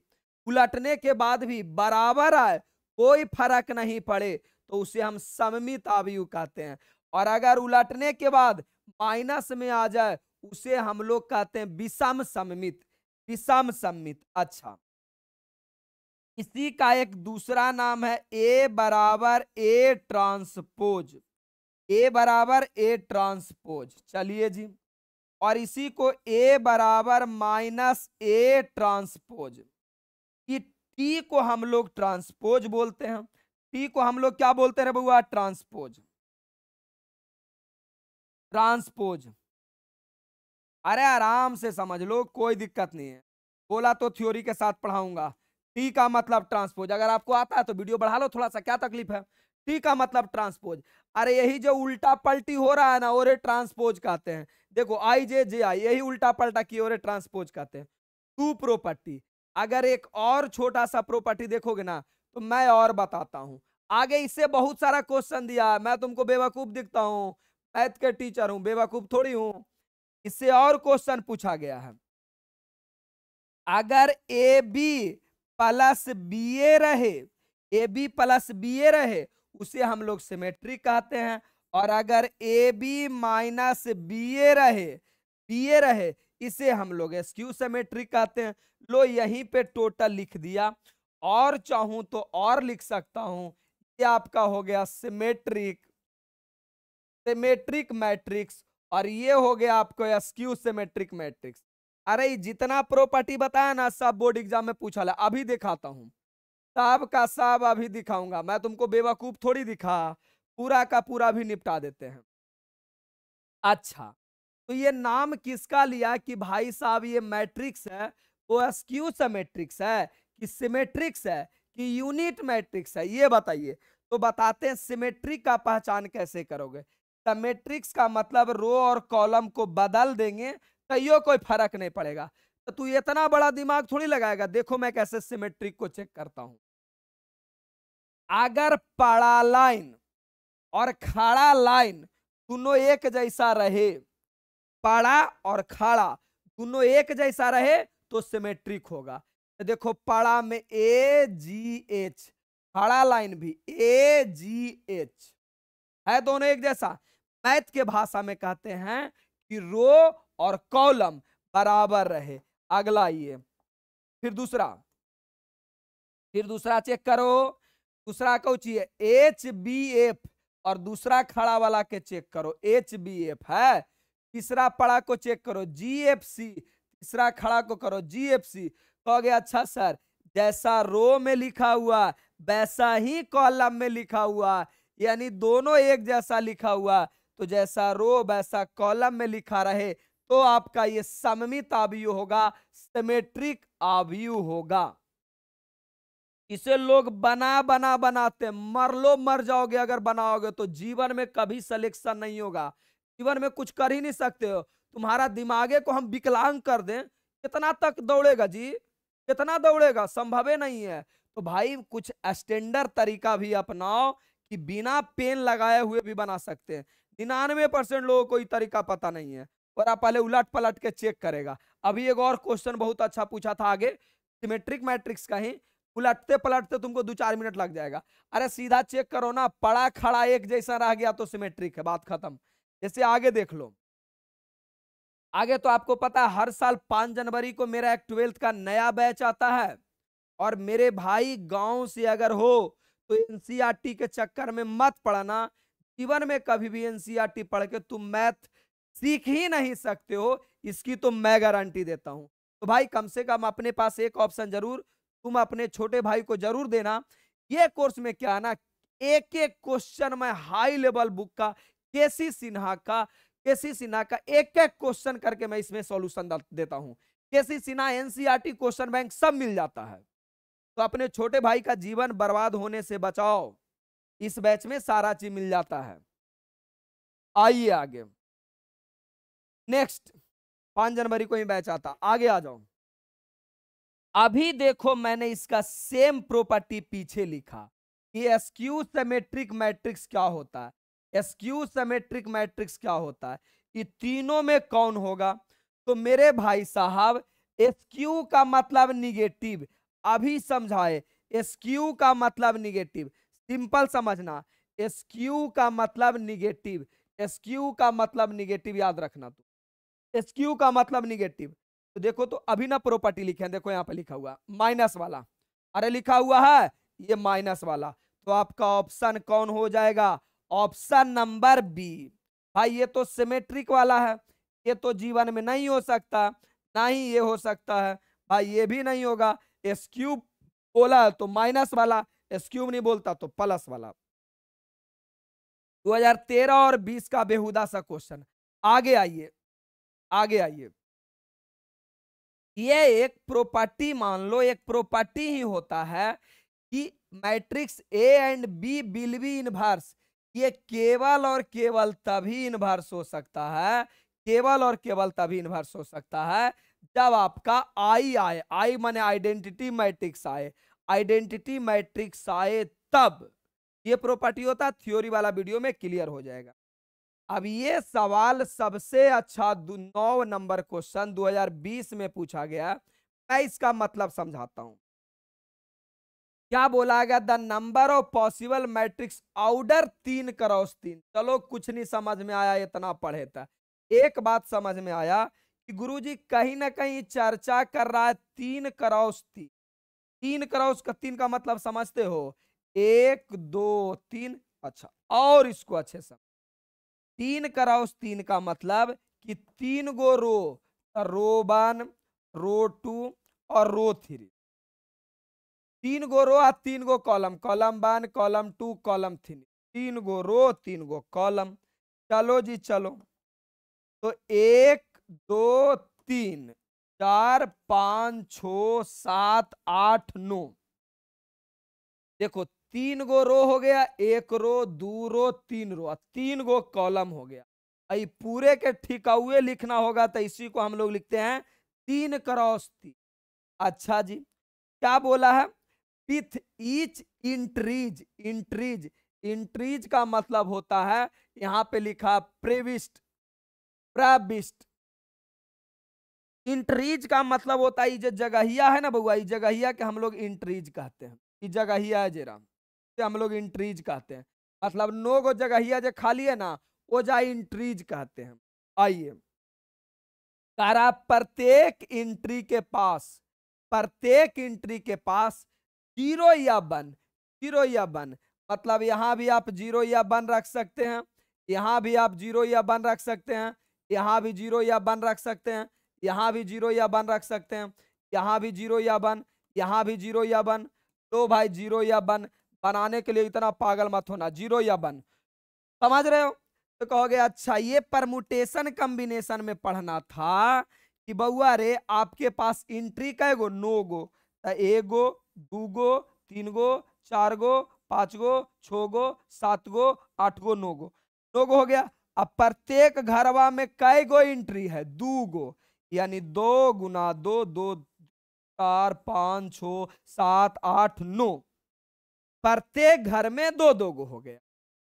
उलटने के बाद भी बराबर आए, कोई फर्क नहीं पड़े, तो उसे हम सममित अवयव कहते हैं। और अगर उलटने के बाद माइनस में आ जाए, उसे हम लोग कहते हैं विषम सममित, विषम सममित। अच्छा इसी का एक दूसरा नाम है ए बराबर ए ट्रांसपोज, ए बराबर ए ट्रांसपोज। चलिए जी, और इसी को ए बराबर माइनस ए ट्रांसपोज, टी को हम लोग ट्रांसपोज बोलते हैं, टी को हम लोग क्या बोलते हैं बउआ, ट्रांसपोज, ट्रांसपोज। अरे आराम से समझ लो, कोई दिक्कत नहीं है, बोला तो थ्योरी के साथ पढ़ाऊंगा। टी का मतलब ट्रांसपोज, अगर आपको आता है तो वीडियो बढ़ा लो थोड़ा सा, क्या तकलीफ है। टी का मतलब ट्रांसपोज, अरे यही जो उल्टा पलटी हो रहा है ना, और ट्रांसपोज कहते हैं। देखो आई जे जे आई, यही उल्टा पलटा की और ट्रांसपोज कहते हैं। टू प्रॉपर्टी, अगर एक और छोटा सा प्रॉपर्टी देखोगे ना, तो मैं और बताता हूं आगे। इससे बहुत सारा क्वेश्चन दिया है, मैं तुमको बेवकूफ दिखता हूं, मैथ के टीचर हूं, बेवकूफ थोड़ी हूं। इससे और क्वेश्चन पूछा गया है, अगर ए बी प्लस बी ए रहे, ए बी प्लस बी ए रहे, उसे हम लोग सिमेट्रिक कहते हैं। और अगर ए बी माइनस बी ए रहे, इसे हम लोग स्क्यू सिमेट्रिक कहते हैं। लो यहीं पे टोटल लिख दिया, और चाहूं तो और लिख सकता हूं, ये आपका हो गया सिमेट्रिक, सिमेट्रिक मैट्रिक्स, और ये हो गया आपको स्क्यू सिमेट्रिक मैट्रिक्स। अरे जितना प्रॉपर्टी बताया ना, सब बोर्ड एग्जाम में पूछा है, अभी दिखाता हूं, सब का सब अभी दिखाऊंगा, मैं तुमको बेवकूफ थोड़ी दिखा, पूरा का पूरा भी निपटा देते हैं। अच्छा तो ये नाम किसका लिया कि भाई साहब ये मैट्रिक्स है, वो स्क्यू सिमेट्रिक्स है कि सिमेट्रिक्स है कि यूनिट मैट्रिक्स है, ये बताइए। तो बताते हैं सिमेट्रिक का पहचान कैसे करोगे। सिमेट्रिक्स का मतलब रो और कॉलम को बदल देंगे, तैयो कोई फर्क नहीं पड़ेगा। तो तू इतना बड़ा दिमाग थोड़ी लगाएगा, देखो मैं कैसे सिमेट्रिक को चेक करता हूं। अगर पड़ा लाइन और खड़ा लाइन दोनों एक जैसा रहे, पड़ा और खड़ा दोनों एक जैसा रहे, तो सिमेट्रिक होगा। देखो पड़ा में AGH, खड़ा लाइन भी AGH है, दोनों एक जैसा। मैथ के भाषा में कहते हैं कि रो और कॉलम बराबर रहे। अगला ये, फिर दूसरा चेक करो। दूसरा कौची है HBF, और दूसरा खड़ा वाला के चेक करो HBF है। तीसरा पड़ा को चेक करो GFC, तीसरा खड़ा को करो GFC। कहोगे अच्छा सर, जैसा रो में लिखा हुआ वैसा ही कॉलम में लिखा हुआ, यानी दोनों एक जैसा लिखा हुआ, तो जैसा रो वैसा कॉलम में लिखा रहे तो आपका ये सममित आव्यूह होगा, सिमेट्रिक आव्यूह होगा। इसे लोग बनाते मर लो मर जाओगे अगर बनाओगे तो, जीवन में कभी सिलेक्शन नहीं होगा, जीवन में कुछ कर ही नहीं सकते हो। तुम्हारा दिमागे को हम विकलांग कर दें, कितना तक दौड़ेगा जी, कितना दौड़ेगा, संभव नहीं है। तो भाई कुछ स्टैंडर्ड तरीका भी अपनाओ कि बिना पेन लगाए हुए भी बना सकते हैं। 99% लोगों को ये तरीका पता नहीं है, और आप पहले उलट पलट के चेक करेगा। अभी एक और क्वेश्चन बहुत अच्छा पूछा था आगे, सिमेट्रिक मैट्रिक्स का ही, उलटते पलटते तुमको 2-4 मिनट लग जाएगा। अरे सीधा चेक करो ना, पड़ा खड़ा एक जैसा रह गया तो सिमेट्रिक है, बात खत्म। जैसे आगे देख लो, आगे तो आपको पता है हर साल 5 जनवरी को मेरा एक 12th का नया बैच आता है। और मेरे भाई गांव से अगर हो तो एनसीईआरटी के चक्कर में मत पढ़ना, जीवन में कभी भी एनसीईआरटी पढ़ के तुम मैथ सीख ही नहीं सकते हो, इसकी तो मैं गारंटी देता हूं। तो भाई कम से कम अपने पास एक ऑप्शन जरूर तुम अपने छोटे भाई को जरूर देना। ये कोर्स में क्या है ना, एक एक क्वेश्चन में हाई लेवल बुक का, केसी सिन्हा का एक एक क्वेश्चन करके मैं इसमें सॉल्यूशन देता हूं। केसी सिन्हा, एनसीईआरटी क्वेश्चन बैंक सब मिल जाता है। तो अपने छोटे भाई का जीवन बर्बाद होने से बचाओ, इस बैच में सारा चीज मिल जाता है। आइए आगे, नेक्स्ट 5 जनवरी को ही बैच आता, आगे आ जाओ। अभी देखो मैंने इसका सेम प्रॉपर्टी पीछे लिखा कि स्क्यू सिमेट्रिक मैट्रिक्स क्या होता है, स्क्यू सिमेट्रिक मैट्रिक्स क्या होता है, ये तीनों में कौन होगा। तो मेरे भाई साहब स्क्यू का मतलब निगेटिव, अभी समझाए, स्क्यू का मतलब निगेटिव, सिंपल समझना, स्क्यू का मतलब निगेटिव, स्क्यू का मतलब निगेटिव याद रखना। तो स्क्यू का मतलब निगेटिव, तो देखो तो अभी ना प्रॉपर्टी लिखे हैं, देखो यहां पे लिखा हुआ माइनस वाला, अरे लिखा हुआ है ये माइनस वाला, तो आपका ऑप्शन कौन हो जाएगा, ऑप्शन नंबर बी। भाई ये तो सिमेट्रिक वाला है, ये तो जीवन में नहीं हो सकता, ना ही ये हो सकता है, भाई ये भी नहीं होगा। एस क्यूब बोला तो माइनस वाला, एस क्यूब नहीं बोलता तो प्लस वाला। 2013 और 20 का बेहुदा सा क्वेश्चन। आगे आइए, आगे आइए, ये एक प्रॉपर्टी मान लो, एक प्रॉपर्टी ही होता है कि matrix A and B will be inverse, ये केवल और केवल तभी इनवर्स हो सकता है, केवल और केवल तभी इनवर्स हो सकता है जब आपका आई आए, आई माने आइडेंटिटी मैट्रिक्स आए, आइडेंटिटी मैट्रिक्स आए तब ये प्रॉपर्टी होता है। थ्योरी वाला वीडियो में क्लियर हो जाएगा। अब ये सवाल सबसे अच्छा 9 नंबर क्वेश्चन 2020 में पूछा गया, मैं इसका मतलब समझाता हूं। क्या बोला गया, the number of possible matrix order 3 cross 3। चलो कुछ नहीं समझ में आया, इतना पढ़े था, एक बात समझ में आया कि गुरुजी कहीं ना कहीं चर्चा कर रहा है 3 क्रॉस 3। 3 क्रॉस का 3 का मतलब समझते हो, 1 2 3। अच्छा और इसको अच्छे से, 3 क्रॉस 3 का मतलब कि 3 गो रो 1 रो 2 और रो 3, 3 गो रो और 3 गो कॉलम, कॉलम 1 कॉलम 2 कॉलम 3, 3 गो रो 3 गो कॉलम। चलो जी चलो, तो 1 2 3 4 5 6 7 8 9, देखो 3 गो रो हो गया, 1 रो 2 रो 3 रो, 3 गो कॉलम हो गया। आई पूरे के ठिका हुए लिखना होगा तो इसी को हम लोग लिखते हैं 3 क्रॉस 3। अच्छा जी, क्या बोला है, with each entries, entries, entries का मतलब होता है, यहां पे लिखा प्रेविस्ट, प्रविष्ट, इंट्रीज का मतलब होता है जो जगहिया है ना बउआ, ये जगहिया के हम लोग इंट्रीज कहते हैं। ये जगहिया है जेरा, हम लोग इंट्रीज कहते हैं। मतलब 9 गो जगहिया जो खाली है ना, वो जा इंट्रीज कहते हैं। आइए, करा प्रत्येक इंट्री के पास जीरो या वन, जीरो या वन, मतलब यहां भी आप जीरो या वन रख सकते हैं, यहां भी आप जीरो या वन रख सकते हैं, यहां भी जीरो या वन रख सकते हैं, यहां भी जीरो या वन रख सकते हैं, यहां भी जीरो या वन, यहां भी जीरो या वन। तो भाई जीरो या वन बनाने के लिए इतना पागल मत होना, जीरो या वन, समझ रहे हो? तो कहोगे अच्छा ये परमुटेशन कॉम्बिनेशन में पढ़ना था कि बउआ रे आपके पास इंट्री कै गो, 9 गो, तो 1 गो 2 गो 3 गो 4 गो 5 गो 6 गो 7 गो 8 गो 9 गो, 9 गो हो गया। अब प्रत्येक घरवा में कै गो इंट्री है, 2 गो, यानी 2 गुना 2, 2 4 5 6 7 8 9, प्रत्येक घर में 2 2 गो हो गया,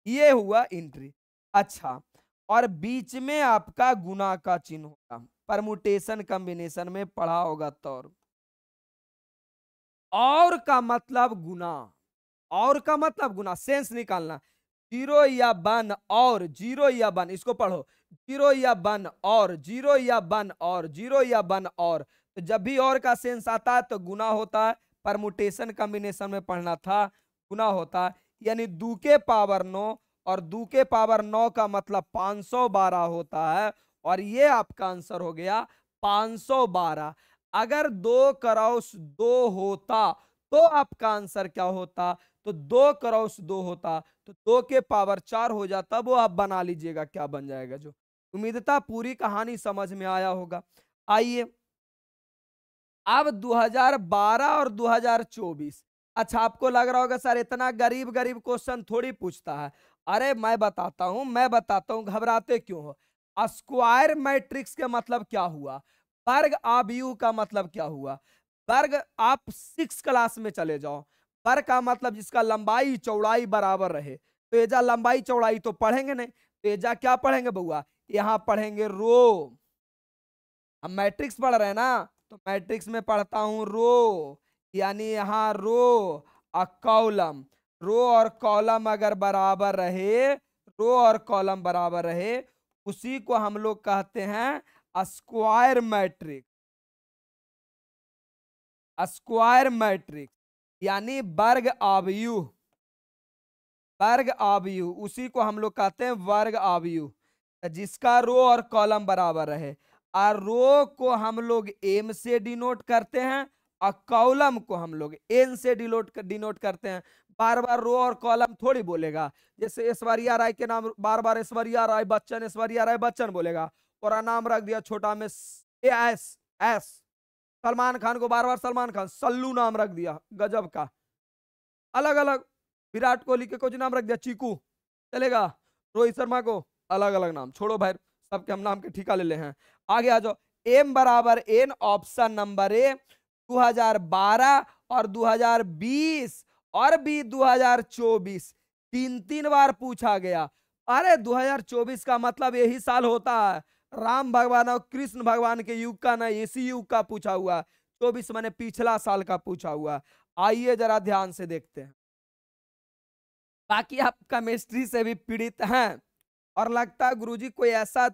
ये हुआ इंट्री। अच्छा, और बीच में आपका गुना का चिन्ह होगा, परमुटेशन कॉम्बिनेशन में पढ़ा होगा तो। और का मतलब गुना, और का मतलब गुना, सेंस निकालना, जीरो या वन और जीरो या वन, इसको पढ़ो, जीरो या वन और जीरो या वन और जीरो या वन और, तो जब भी और का सेंस आता है तो गुना होता है। परमुटेशन कॉम्बिनेशन में पढ़ना था, गुना होता है, यानी 2 के पावर 9 और 2 के पावर 9 का मतलब 512 होता है, और ये आपका आंसर हो गया 512। अगर 2 क्रॉस 2 होता तो आपका आंसर क्या होता, तो 2 क्रॉस 2 होता तो 2 के पावर 4 हो जाता, वो आप बना लीजिएगा क्या बन जाएगा जो। उम्मीदता पूरी कहानी समझ में आया होगा। आइए अब 2012 और 2024। अच्छा, आपको लग रहा होगा सर इतना गरीब गरीब क्वेश्चन थोड़ी पूछता है। अरे मैं बताता हूं, घबराते क्यों हो। स्क्वायर मैट्रिक्स के मतलब क्या हुआ, वर्ग आव्यूह का मतलब क्या हुआ। वर्ग आप 6 क्लास में चले जाओ, वर्ग का मतलब जिसका लंबाई चौड़ाई बराबर रहे, तो एजा लंबाई चौड़ाई तो पढ़ेंगे नहीं, तो एजा क्या पढ़ेंगे बउआ, यहां पढ़ेंगे रो। हम मैट्रिक्स पढ़ रहे हैं ना, तो मैट्रिक्स में पढ़ता हूं रो, यानी यहां रो और कॉलम, रो और कॉलम अगर बराबर रहे, रो और कॉलम बराबर रहे, उसी को हम लोग कहते हैं स्क्वायर मैट्रिक्स। स्क्वायर मैट्रिक्स यानी वर्ग आव्यूह, वर्ग आव्यूह, उसी को हम लोग कहते हैं वर्ग आव्यूह, जिसका रो और कॉलम बराबर रहे। और रो को हम लोग एम से डिनोट करते हैं और कॉलम को हम लोग एन से डिनोट करते हैं। बार बार रो और कॉलम थोड़ी बोलेगा, जैसे ऐश्वर्या राय के नाम बार बार ऐश्वर्या राय बच्चन, ऐश्वर्या राय बच्चन बोलेगा, और नाम रख दिया छोटा में एस एस। सलमान खान को बार बार सलमान खान, सल्लू नाम रख दिया, गजब का। अलग अलग, विराट कोहली के कुछ नाम रख दिया चीकू, चलेगा। रोहित शर्मा को अलग अलग नाम, छोड़ो भाई, सबके हम नाम के ठीका ले ले हैं। आगे आ जाओ, एम बराबर एन, ऑप्शन नंबर ए 2012 और 2020 और भी 2024, 3 बार पूछा गया। अरे 2024 का मतलब यही साल होता है, राम भगवान और कृष्ण भगवान के युग का ना, इसी युग का पूछा हुआ। 24 मैंने पिछला साल का पूछा हुआ। आइए जरा ध्यान से देखते हैं। बाकी आप केमिस्ट्री से भी पीड़ित हैं और लगता है गुरुजी कोई ऐसा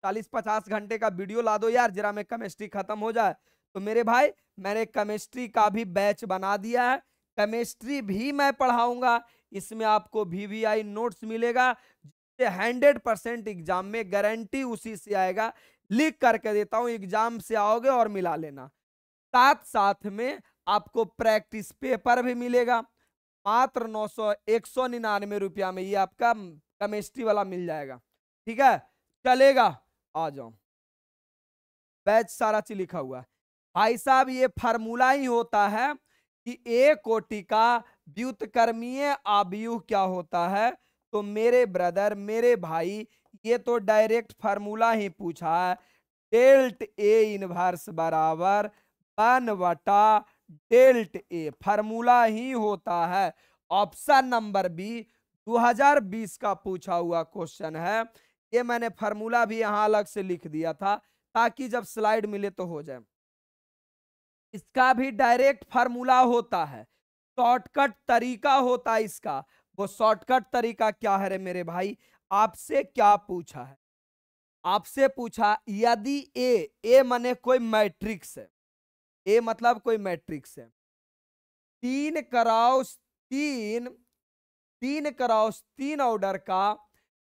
40-50 घंटे का वीडियो ला दो यार जरा में केमिस्ट्री खत्म हो जाए, तो मेरे भाई मैंने केमिस्ट्री का भी बैच बना दिया है, केमिस्ट्री भी मैं पढ़ाऊंगा। इसमें आपको VVI नोट्स मिलेगा, 100% एग्जाम में गारंटी उसी से आएगा, लिख करके देता हूं, एग्जाम से आओगे और मिला लेना। साथ साथ में आपको प्रैक्टिस पेपर भी मिलेगा, मात्र 199 रुपया में ये आपका केमिस्ट्री वाला मिल जाएगा। ठीक है, चलेगा, आ जाओ। बैच सारा चीज लिखा हुआ है भाई साहब। ये फार्मूला ही होता है कि ए कोटि का व्युत्क्रमीय आव्यूह क्या होता है। तो मेरे ब्रदर, मेरे भाई, ये तो डायरेक्ट फार्मूला ही पूछा है, डेल्ट ए इनवर्स बराबर 1/डेल्ट ए, फार्मूला ही होता है। ऑप्शन नंबर बी 2020 का पूछा हुआ क्वेश्चन है, ये मैंने फार्मूला भी यहां अलग से लिख दिया था ताकि जब स्लाइड मिले तो हो जाए। इसका भी डायरेक्ट फार्मूला होता है, शॉर्टकट तरीका होता है इसका। वो शॉर्टकट तरीका क्या है रे मेरे भाई? आपसे क्या पूछा है? आपसे पूछा यदि ए माने कोई मैट्रिक्स है, ए मतलब कोई मैट्रिक्स है, 3 क्रॉस 3 3 क्रॉस 3 ऑर्डर का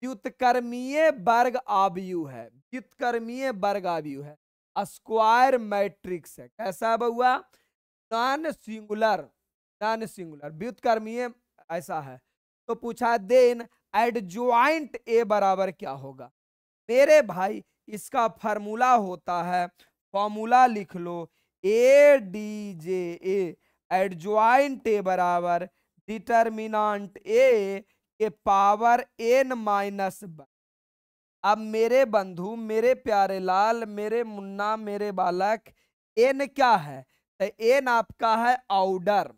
व्युत्क्रमीय वर्ग आव्यूह है, व्युत्क्रमीय वर्ग आव्यूह है, स्क्वायर मैट्रिक्स है। कैसा बउआ? नॉन सिंगुलर, नॉन सिंगुलर व्युत्क्रमीय ऐसा है। तो पूछा देन एडजॉइंट ए बराबर क्या होगा? मेरे भाई इसका फार्मूला होता है, फॉर्मूला लिख लो, A D J A, adjoint A बराबर डिटर्मिनांट ए के पावर n माइनस। अब मेरे बंधु, मेरे प्यारे लाल, मेरे मुन्ना, मेरे बालक, n क्या है? तो n आपका है ऑर्डर।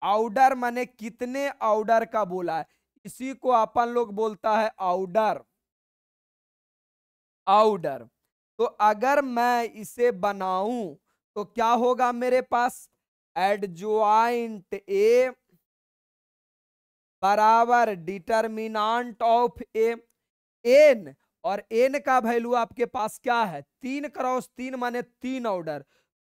ऑर्डर माने कितने ऑर्डर का बोला है, इसी को अपन लोग बोलता है ऑर्डर, ऑर्डर। तो अगर मैं इसे बनाऊं तो क्या होगा मेरे पास? एडजॉइंट ए बराबर डिटर्मिनांट ऑफ ए, एन, और एन का वैल्यू आपके पास क्या है? 3 क्रॉस 3 माने 3 ऑर्डर,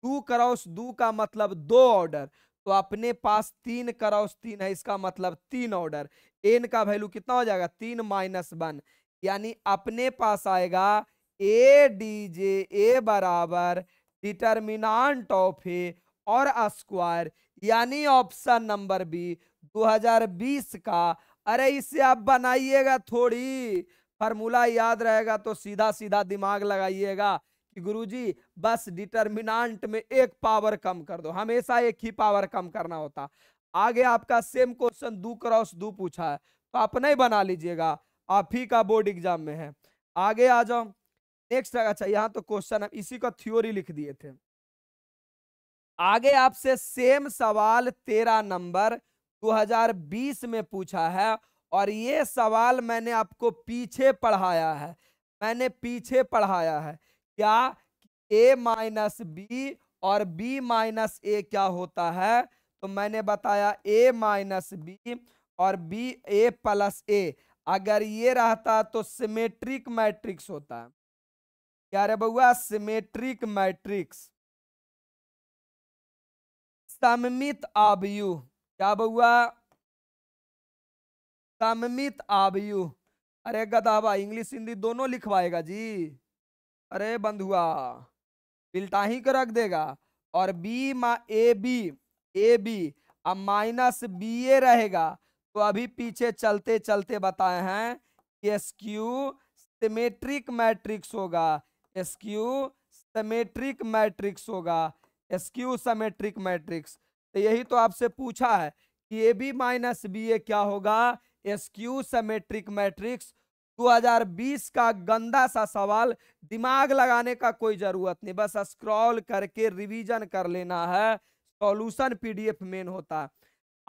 2 क्रॉस 2 का मतलब 2 ऑर्डर। तो अपने पास 3 क्रॉस 3 है, इसका मतलब 3 ऑर्डर। एन का वैल्यू कितना हो जाएगा? 3 - 1, यानी अपने पास आएगा ए डी जे ए बराबर डिटर्मिनांट ऑफ ए और स्क्वायर, यानी ऑप्शन नंबर बी 2020 का। अरे इसे आप बनाइएगा थोड़ी, फार्मूला याद रहेगा तो सीधा सीधा दिमाग लगाइएगा कि गुरुजी बस डिटर्मिनांट में एक पावर कम कर दो, हमेशा एक ही पावर कम करना होता। आगे आपका सेम क्वेश्चन 2 क्रॉस 2 पूछा है, तो अपने ही बना लीजिएगा, आप ही का बोर्ड एग्जाम में है। आगे आ जाओ नेक्स्ट। अच्छा यहाँ तो क्वेश्चन है, इसी का थ्योरी लिख दिए थे। आगे आपसे सेम सवाल 13 नंबर 2020 में पूछा है, और ये सवाल मैंने आपको पीछे पढ़ाया है, मैंने पीछे पढ़ाया है। क्या? a माइनस बी और b माइनस ए क्या होता है? तो मैंने बताया a माइनस बी और b a प्लस ए। अगर ये रहता तो सिमेट्रिक मैट्रिक्स होता है। क्या रे बउआ? सिमेट्रिक मैट्रिक्स, सममित आव्यूह। क्या बउआ? सममित आव्यूह। अरे गधावा, इंग्लिश हिंदी दोनों लिखवाएगा जी? अरे बंधुआ बिल्टा ही को रख देगा। और बी मा ए बी अब माइनस बी ए रहेगा। तो अभी पीछे चलते चलते बताए हैं कि एसक्यू सिमेट्रिक मैट्रिक्स होगा, एसक्यू सिमेट्रिक मैट्रिक्स होगा, एसक्यू सिमेट्रिक मैट्रिक्स। तो यही तो आपसे पूछा है कि ए बी माइनस बी ए क्या होगा? SQ symmetric matrix. 2020 का गंदा सा सवाल, दिमाग लगाने का कोई जरूरत नहीं, बस स्क्रॉल करके रिवीजन कर लेना है, सॉल्यूशन पीडीएफ मेन होता है।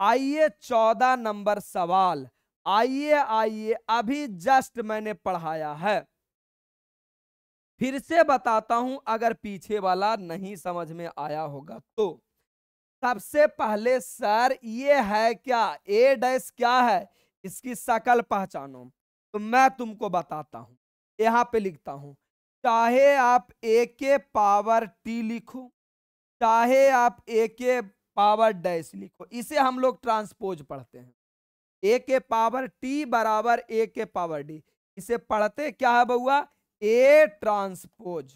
आइए 14 नंबर सवाल, आइए आइए, अभी जस्ट मैंने पढ़ाया है, फिर से बताता हूं अगर पीछे वाला नहीं समझ में आया होगा तो। सबसे पहले सर ये है क्या? ए डैश क्या है? इसकी शकल पहचानो। तो मैं तुमको बताता हूं, यहां पे लिखता हूं, चाहे आप ए के पावर टी लिखो, चाहे आप ए के पावर डैश लिखो, इसे हम लोग ट्रांसपोज पढ़ते हैं। ए के पावर टी बराबर ए के पावर डी, इसे पढ़ते क्या है बउआ? ए ट्रांसपोज,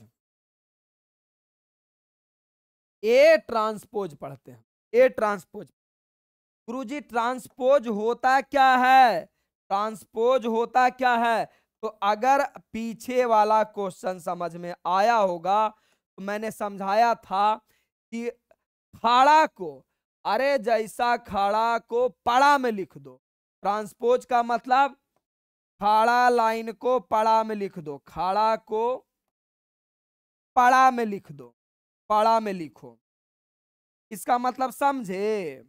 ए ट्रांसपोज पढ़ते हैं, ए ट्रांसपोज। गुरुजी ट्रांसपोज होता क्या है? ट्रांसपोज होता क्या है? तो अगर पीछे वाला क्वेश्चन समझ में आया होगा तो मैंने समझाया था कि खाड़ा को, अरे जैसा खाड़ा को पड़ा में लिख दो, ट्रांसपोज का मतलब खाड़ा लाइन को पड़ा में लिख दो, खाड़ा को पड़ा में लिख दो, पड़ा में लिखो, इसका मतलब समझे?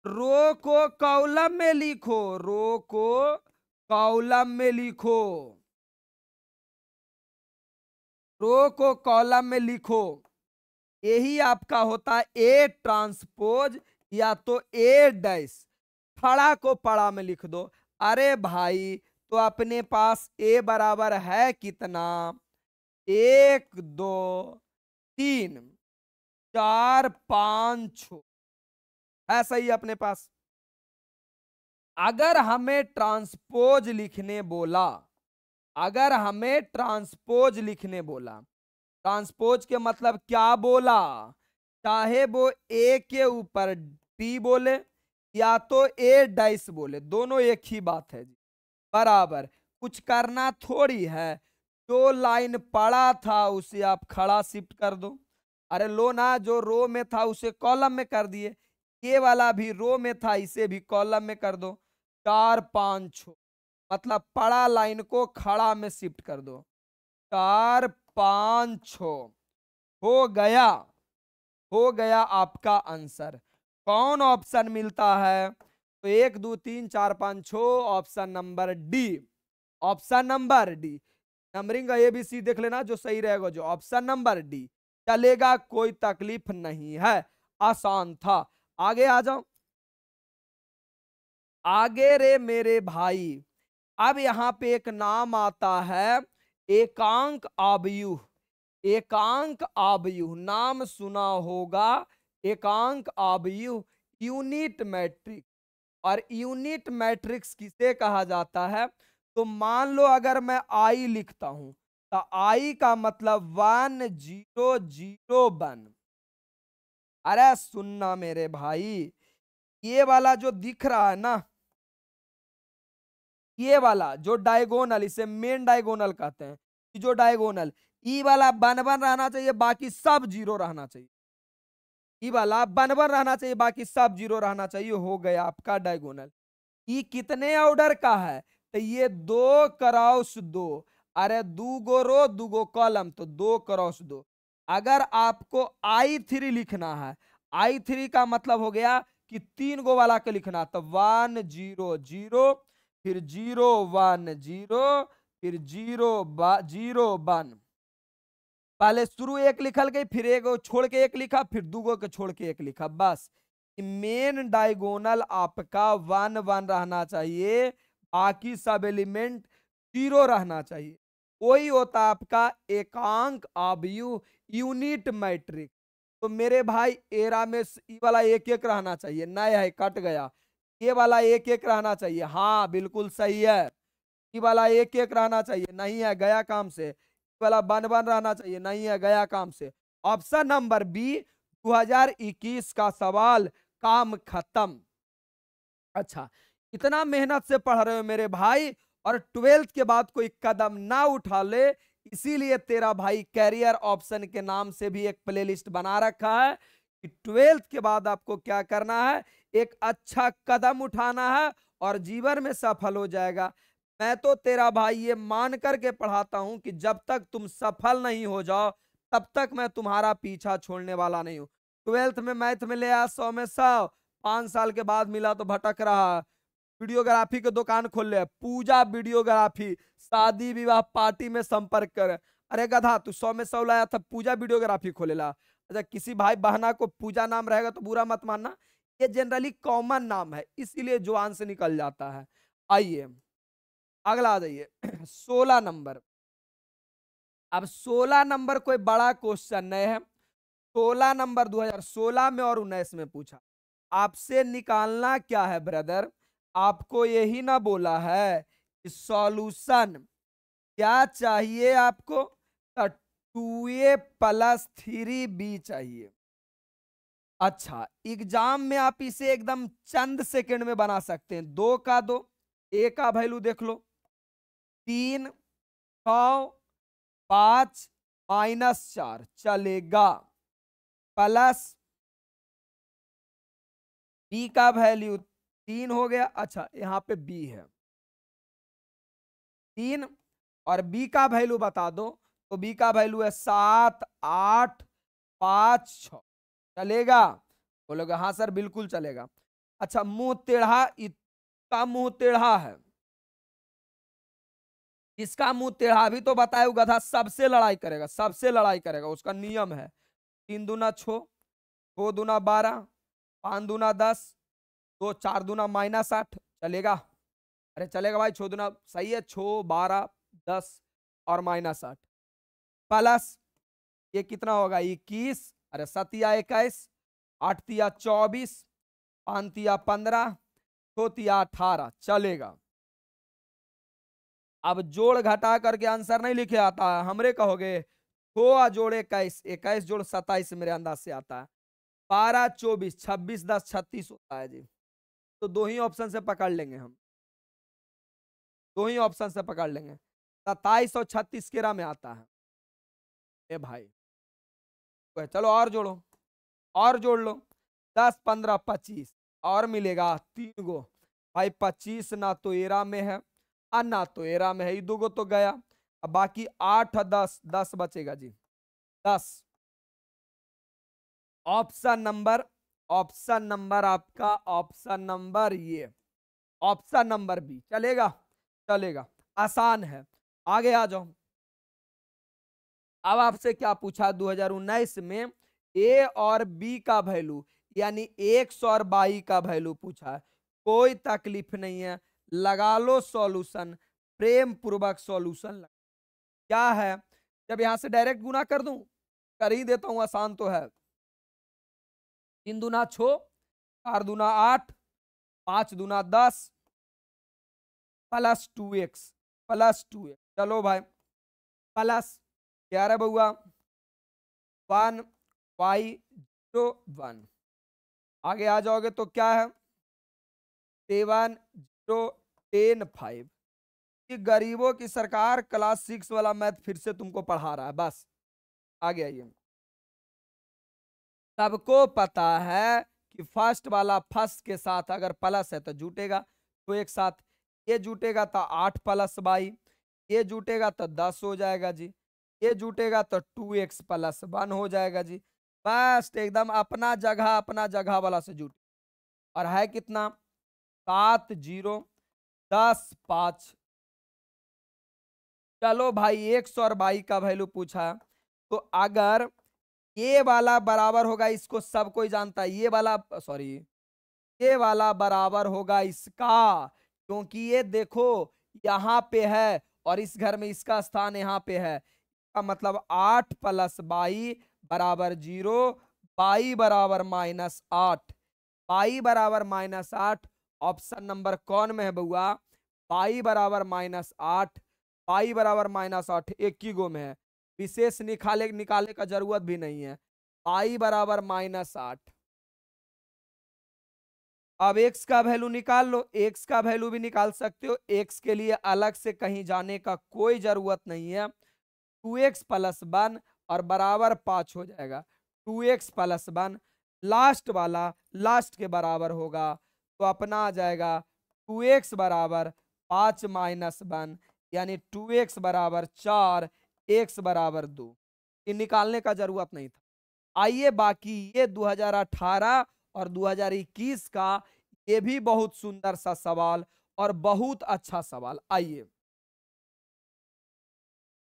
रो को कॉलम में लिखो, रो को कॉलम में लिखो, रो को कॉलम में लिखो, यही आपका होता है ए ट्रांसपोज या तो ए डैश। खड़ा को पड़ा में लिख दो। अरे भाई तो अपने पास ए बराबर है कितना, 1 2 3 4 5 6 है सही अपने पास। अगर हमें ट्रांसपोज लिखने बोला, अगर हमें ट्रांसपोज लिखने बोला, ट्रांसपोज के मतलब क्या बोला, चाहे वो ए के ऊपर बी बोले या तो ए डैश बोले, दोनों एक ही बात है जी, बराबर। कुछ करना थोड़ी है, जो लाइन पड़ा था उसे आप खड़ा शिफ्ट कर दो। अरे लो ना, जो रो में था उसे कॉलम में कर दिए, ये वाला भी रो में था इसे भी कॉलम में कर दो। 4 5 6 मतलब पड़ा लाइन को खड़ा में शिफ्ट कर दो। 4 5 6 हो गया, हो गया आपका आंसर। कौन ऑप्शन मिलता है, तो 1 2 3 4 5 6 option number D, option number D. Numbering का एबीसी देख लेना जो सही रहेगा, जो ऑप्शन नंबर डी चलेगा, कोई तकलीफ नहीं है, आसान था। आगे आ जाओ, आगे रे मेरे भाई। अब यहां पे एक नाम आता है एकांक आव्यूह, एकांक आव्यूह नाम सुना होगा, एकांक आव्यूह, यूनिट मैट्रिक्स। और यूनिट मैट्रिक्स किसे कहा जाता है, तो मान लो अगर मैं आई लिखता हूं तो आई का मतलब 1 0 0 1। अरे सुनना मेरे भाई, ये वाला जो दिख रहा है ना, ये वाला जो डायगोनल, इसे मेन डायगोनल कहते हैं, कि जो डायगोनल ई वाला बन बन रहना चाहिए, बाकी सब जीरो रहना चाहिए। ई वाला बन बन रहना चाहिए, बाकी सब जीरो रहना चाहिए, हो गया आपका डायगोनल। ई कितने ऑर्डर का है, तो ये 2 क्रॉस 2। अरे दू गो रो दू गो कॉलम, तो 2 क्रॉस 2। अगर आपको I3 लिखना है, I3 का मतलब हो गया कि 3 गो वाला के लिखना, तो 1 0 0, फिर 0 1 0, फिर 0 0 1। पहले शुरू एक लिखल गई, फिर एक छोड़ के एक लिखा, फिर 2 गो के छोड़ के एक लिखा, बस। मेन डायगोनल आपका 1 1 रहना चाहिए, बाकी सब एलिमेंट 0 रहना चाहिए, वही होता आपका एकांक आव्यूह, यूनिट मैट्रिक्स। तो मेरे भाई एरा में ई वाला 1 1 रहना चाहिए, नहीं है कट गया। ये वाला 1 1 रहना चाहिए, हाँ बिल्कुल सही है। ई वाला 1 1 रहना चाहिए, नहीं है गया काम से। वाला 1 1 रहना चाहिए, नहीं है गया काम से। ऑप्शन नंबर बी 2021 का सवाल, काम खत्म। अच्छा, इतना मेहनत से पढ़ रहे हो मेरे भाई, और 12th के बाद कोई कदम ना उठा ले, इसीलिए तेरा भाई कैरियर ऑप्शन के नाम से भी एक प्लेलिस्ट बना रखा है कि 12th के बाद आपको क्या करना है, एक अच्छा कदम उठाना है और जीवन में सफल हो जाएगा। मैं तो तेरा भाई ये मान करके पढ़ाता हूं कि जब तक तुम सफल नहीं हो जाओ तब तक मैं तुम्हारा पीछा छोड़ने वाला नहीं हूं। 12th में मैथ में ले आ 100 में 100, 5 साल के बाद मिला तो भटक रहा। वीडियोग्राफी के दुकान खोल ले, पूजा वीडियोग्राफी, शादी विवाह पार्टी में संपर्क कर। अरे गधा, तू 100 में 100 लाया था, पूजा वीडियोग्राफी खोलेला। अच्छा, किसी भाई बहना को पूजा नाम रहेगा तो बुरा मत मानना, ये जनरली कॉमन नाम है, इसीलिए जुबान से निकल जाता है। आइए अगला आ जाइए 16 नंबर। अब 16 नंबर कोई बड़ा क्वेश्चन नहीं है, 16 नंबर 2016 में और 19 में पूछा। आपसे निकालना क्या है ब्रदर, आपको यही ना बोला है कि सॉल्यूशन क्या चाहिए आपको, 2a+3b चाहिए। अच्छा, एग्जाम में आप इसे एकदम चंद सेकंड में बना सकते हैं। 2 का 2, a का वैल्यू देख लो, 3 6 5 -4 चलेगा, प्लस बी का वैल्यू 3 हो गया। अच्छा यहाँ पे बी है 3, और बी का वैल्यू बता दो, तो बी का वैल्यू है 7 8 5 6 चलेगा। बोलोगे हाँ सर बिल्कुल चलेगा। अच्छा, मुंह टेढ़ा, इसका मुंह टेढ़ा है, इसका मुंह टेढ़ा भी तो बताए, वो गधा सबसे लड़ाई करेगा, सबसे लड़ाई करेगा, उसका नियम है। 3 दूना 6, 2 दूना 12, 5 दूना 10, 2 4 दूना -8, चलेगा? अरे चलेगा भाई, 6 दूना सही है, 6 12 10 और -8 प्लस ये कितना होगा 21, अरे 7 या 21, 8 तिया 24, 5 तिया 15, 6 तिया 18, चलेगा। अब जोड़ घटा करके आंसर नहीं लिखे आता है, हमरे कहोगे 6 जोड़ 21, 21 जोड़ 27 मेरे अंदाज से आता है, 12 24 26 10 36 होता है जी। तो दो ही ऑप्शन से पकड़ लेंगे हम, दो ही ऑप्शन से पकड़ लेंगे, 27 और 36 केरा में आता है। ए भाई चलो और जोड़ो, और जोड़ लो, 10 15 25 और मिलेगा 3 गो भाई, 25 ना तो एरा में है और ना तो एरा में है, ये 2 गो तो गया। अब बाकी 8 10 10 बचेगा जी, 10। ऑप्शन नंबर, ऑप्शन नंबर आपका, ऑप्शन नंबर ये, ऑप्शन नंबर बी चलेगा, चलेगा, आसान है। आगे आ जाओ। अब आपसे क्या पूछा 2019 में, ए और बी का वैल्यू यानी 100 और 22 का वैल्यू पूछा है। कोई तकलीफ नहीं है, लगा लो सॉल्यूशन, प्रेम पूर्वक सॉल्यूशन। क्या है, जब यहां से डायरेक्ट गुना कर दूं, कर ही देता हूं, आसान तो है। 3 दूना 6, 4 दूना 8, 5 दूना 10 प्लस 2x, प्लस 2x, चलो भाई प्लस क्या है बउआ 1y01। आगे आ जाओगे तो क्या है 7 0 10 5। ये गरीबों की सरकार क्लास 6 वाला मैथ फिर से तुमको पढ़ा रहा है बस। आगे आइए। सबको पता है कि फर्स्ट वाला फर्स्ट के साथ अगर प्लस है तो जुटेगा, तो एक साथ ये जुटेगा तो 8 + 22, ये जुटेगा तो 10 हो जाएगा जी, ये जुटेगा तो 2x + 1 हो जाएगा जी। बस एकदम अपना जगह वाला से जुट। और है कितना 7 0 10 5। चलो भाई 100 और 22 का वैल्यू पूछा, तो अगर ये वाला बराबर होगा, इसको सब कोई जानता है, ये वाला सॉरी ये वाला बराबर होगा इसका, क्योंकि ये देखो यहाँ पे है और इस घर में इसका स्थान यहाँ पे है, का मतलब 8 + 22 बराबर 0, 22 बराबर -8, 22 बराबर -8। ऑप्शन नंबर कौन में है बउआ 22 बराबर -8, 22 बराबर -8 एक ही गो में है, विशेष निकाले का जरूरत भी नहीं है। 22 बराबर -8। अब x का वैल्यू निकाल लो, x का वैल्यू भी निकाल सकते हो, x के लिए अलग से कहीं जाने का कोई जरूरत नहीं है। 2x + 1 और बराबर 5 हो जाएगा, 2x + 1 लास्ट वाला लास्ट के बराबर होगा, तो अपना आ जाएगा 2x बराबर 5 - 1 यानी 2x बराबर 4, x बराबर 2। ये निकालने का जरूरत नहीं था। आइए बाकी ये 2018 और 2021 का ये भी बहुत सुंदर सा सवाल और बहुत अच्छा सवाल। आइए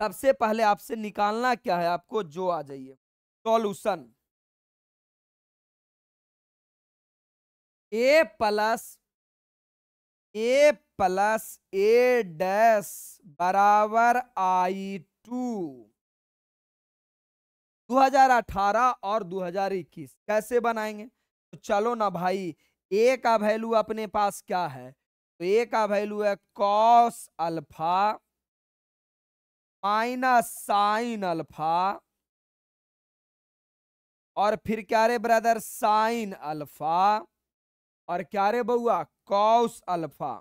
सबसे पहले आपसे निकालना क्या है, आपको जो आ जाइए solution. a plus a dash बराबर I2। 2018 और 2021 कैसे बनाएंगे, तो चलो ना भाई, a का वैल्यू अपने पास क्या है, तो a का वैल्यू है cos alpha minus sine alpha, और फिर क्या रे ब्रदर साइन अल्फा, और क्या रे बउआ cos alpha,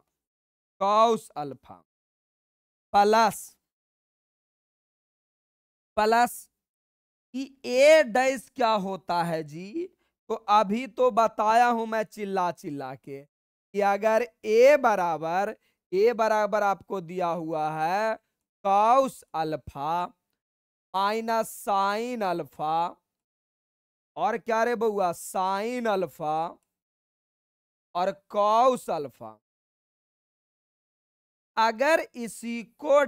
cos alpha plus plus कि ए डैश क्या होता है जी, तो अभी तो बताया हूं मैं चिल्ला चिल्ला के कि अगर ए बराबर आपको दिया हुआ है cos alpha minus sine alpha, और क्या रे बउआ साइन अल्फा और कॉस अल्फा, अगर इसी को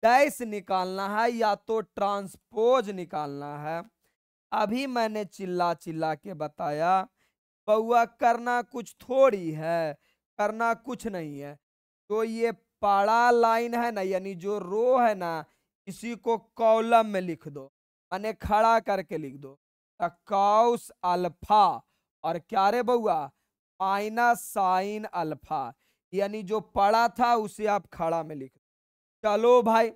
डैश निकालना है या तो ट्रांसपोज निकालना है। अभी मैंने चिल्ला चिल्ला के बताया बउआ, करना कुछ थोड़ी है, करना कुछ नहीं है। तो ये पड़ा लाइन है ना, यानी जो रो है ना, इसी को कॉलम में लिख दो, माने खड़ा करके लिख दो। कॉस अल्फा और क्या रे बउआ, माइनस साइन अल्फा, यानी जो पड़ा था उसे आप खड़ा में लिख दो। चलो भाई,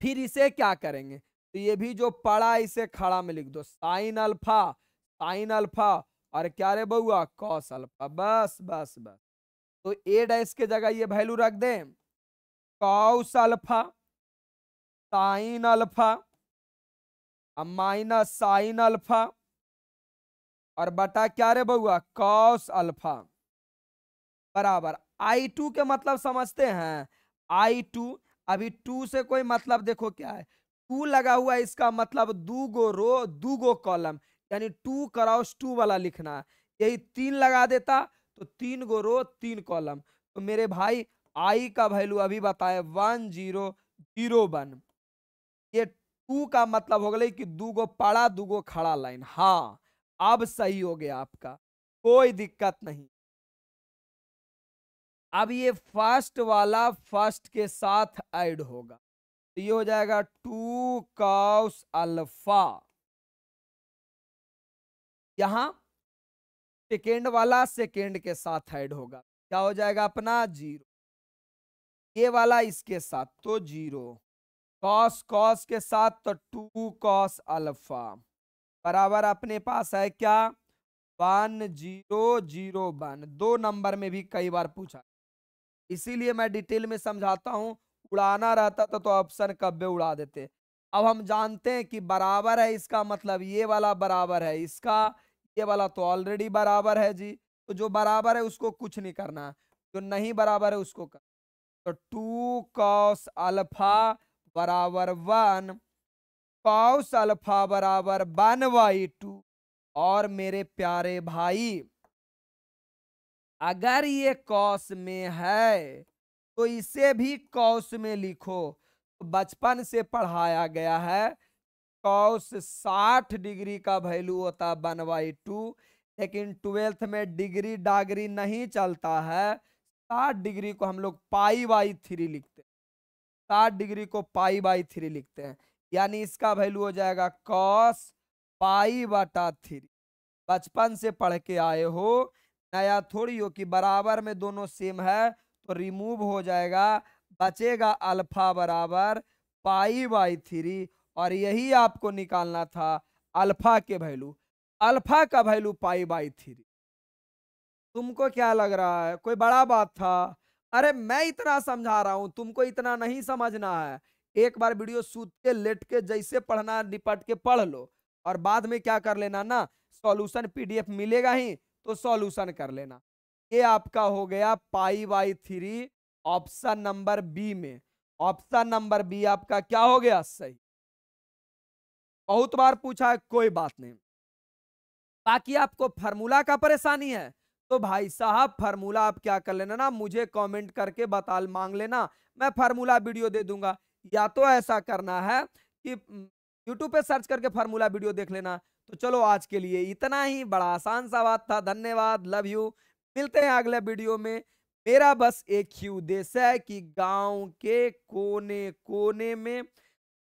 फिर इसे क्या करेंगे, तो ये भी जो पड़ा इसे खड़ा में लिख दो, साइन अल्फा, साइन अल्फा और क्या रे बउआ, कॉस अल्फा। बस बस बस, तो ए डैश के जगह ये वैल्यू रख दें, cos alpha, sine alpha, minus sine alpha और बटा क्या रे बउआ, कॉस अल्फा बराबर I2 के मतलब समझते हैं। I2, अभी 2 से कोई मतलब देखो क्या है, 2 लगा हुआ है, इसका मतलब 2 गो रो 2 गो कॉलम, यानी 2 क्रॉस 2 वाला लिखना है। यही 3 लगा देता तो 3 गो रो 3 कॉलम। तो मेरे भाई I का वैल्यू अभी बताए 1001। ये 2 का मतलब हो गया कि 2 गो पड़ा 2 गो खड़ा लाइन। हाँ, अब सही हो गया आपका, कोई दिक्कत नहीं। अब ये फर्स्ट वाला फर्स्ट के साथ ऐड होगा, तो ये हो जाएगा 2 कॉस अल्फा। यहां सेकेंड वाला सेकेंड के साथ ऐड होगा, क्या हो जाएगा अपना 0। ये वाला इसके साथ तो 0, कॉस कॉस के साथ तो 2 कॉस अल्फा बराबर अपने पास है क्या, 1001। 2 नंबर में भी कई बार पूछा, इसीलिए मैं डिटेल में समझाता हूं। उड़ाना रहता तो ऑप्शन कब्बे उड़ा देते। अब हम जानते हैं कि बराबर है, इसका मतलब ये वाला बराबर है इसका, ये वाला तो ऑलरेडी बराबर है जी। तो जो बराबर है उसको कुछ नहीं करना, जो नहीं बराबर है उसको कर। तो 2 कॉस अल्फा बराबर 1, कॉस अल्फा बराबर 1/2। और मेरे प्यारे भाई, अगर ये कॉस में है तो इसे भी कॉस में लिखो। तो बचपन से पढ़ाया गया है कॉस 60 डिग्री का वैल्यू होता है 1/2, लेकिन 12th में डिग्री डागरी नहीं चलता है। 60 डिग्री को हम लोग पाई/3 लिखते हैं, 60 डिग्री को पाई/3 लिखते हैं, यानी इसका वैल्यू हो जाएगा कॉस पाई/3। बचपन से पढ़ के आए हो, नया थोड़ी हो कि बराबर में दोनों सेम है तो रिमूव हो जाएगा, बचेगा अल्फा बराबर पाई/3। और यही आपको निकालना था अल्फा के वैल्यू, अल्फा का वैल्यू पाई/3। तुमको क्या लग रहा है कोई बड़ा बात था? अरे मैं इतना समझा रहा हूं, तुमको इतना नहीं समझना है। एक बार वीडियो सूत के लेट के जैसे पढ़ना निपट के पढ़ लो, और बाद में क्या कर लेना ना, सॉल्यूशन पीडीएफ मिलेगा ही तो सॉल्यूशन कर लेना। ये आपका हो गया पाई/3 ऑप्शन नंबर बी में। ऑप्शन नंबर बी आपका क्या हो गया, सही। बहुत बार पूछा है, कोई बात नहीं। बाकी आपको फार्मूला का परेशानी है तो भाई साहब फार्मूला आप क्या कर लेना ना, मुझे कमेंट करके बता मांग लेना, मैं फार्मूला वीडियो दे दूंगा। या तो ऐसा करना है कि यूट्यूब पे सर्च करके फार्मूला वीडियो देख लेना। तो चलो आज के लिए इतना ही, बड़ा आसान सा बात था। धन्यवाद, लव यू, मिलते हैं अगले वीडियो में। मेरा बस एक ही उद्देश्य है कि गांव के कोने कोने में,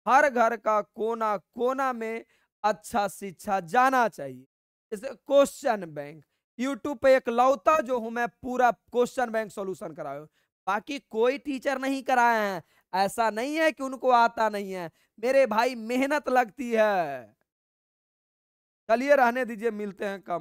हर घर का कोना कोना में अच्छा शिक्षा जाना चाहिए। जैसे क्वेश्चन बैंक, यूट्यूब पे एक लौता जो हूं मैं, पूरा क्वेश्चन बैंक सॉल्यूशन कराया हूं। बाकी कोई टीचर नहीं कराए हैं, ऐसा नहीं है कि उनको आता नहीं है, मेरे भाई मेहनत लगती है। चलिए रहने दीजिए, मिलते हैं कम।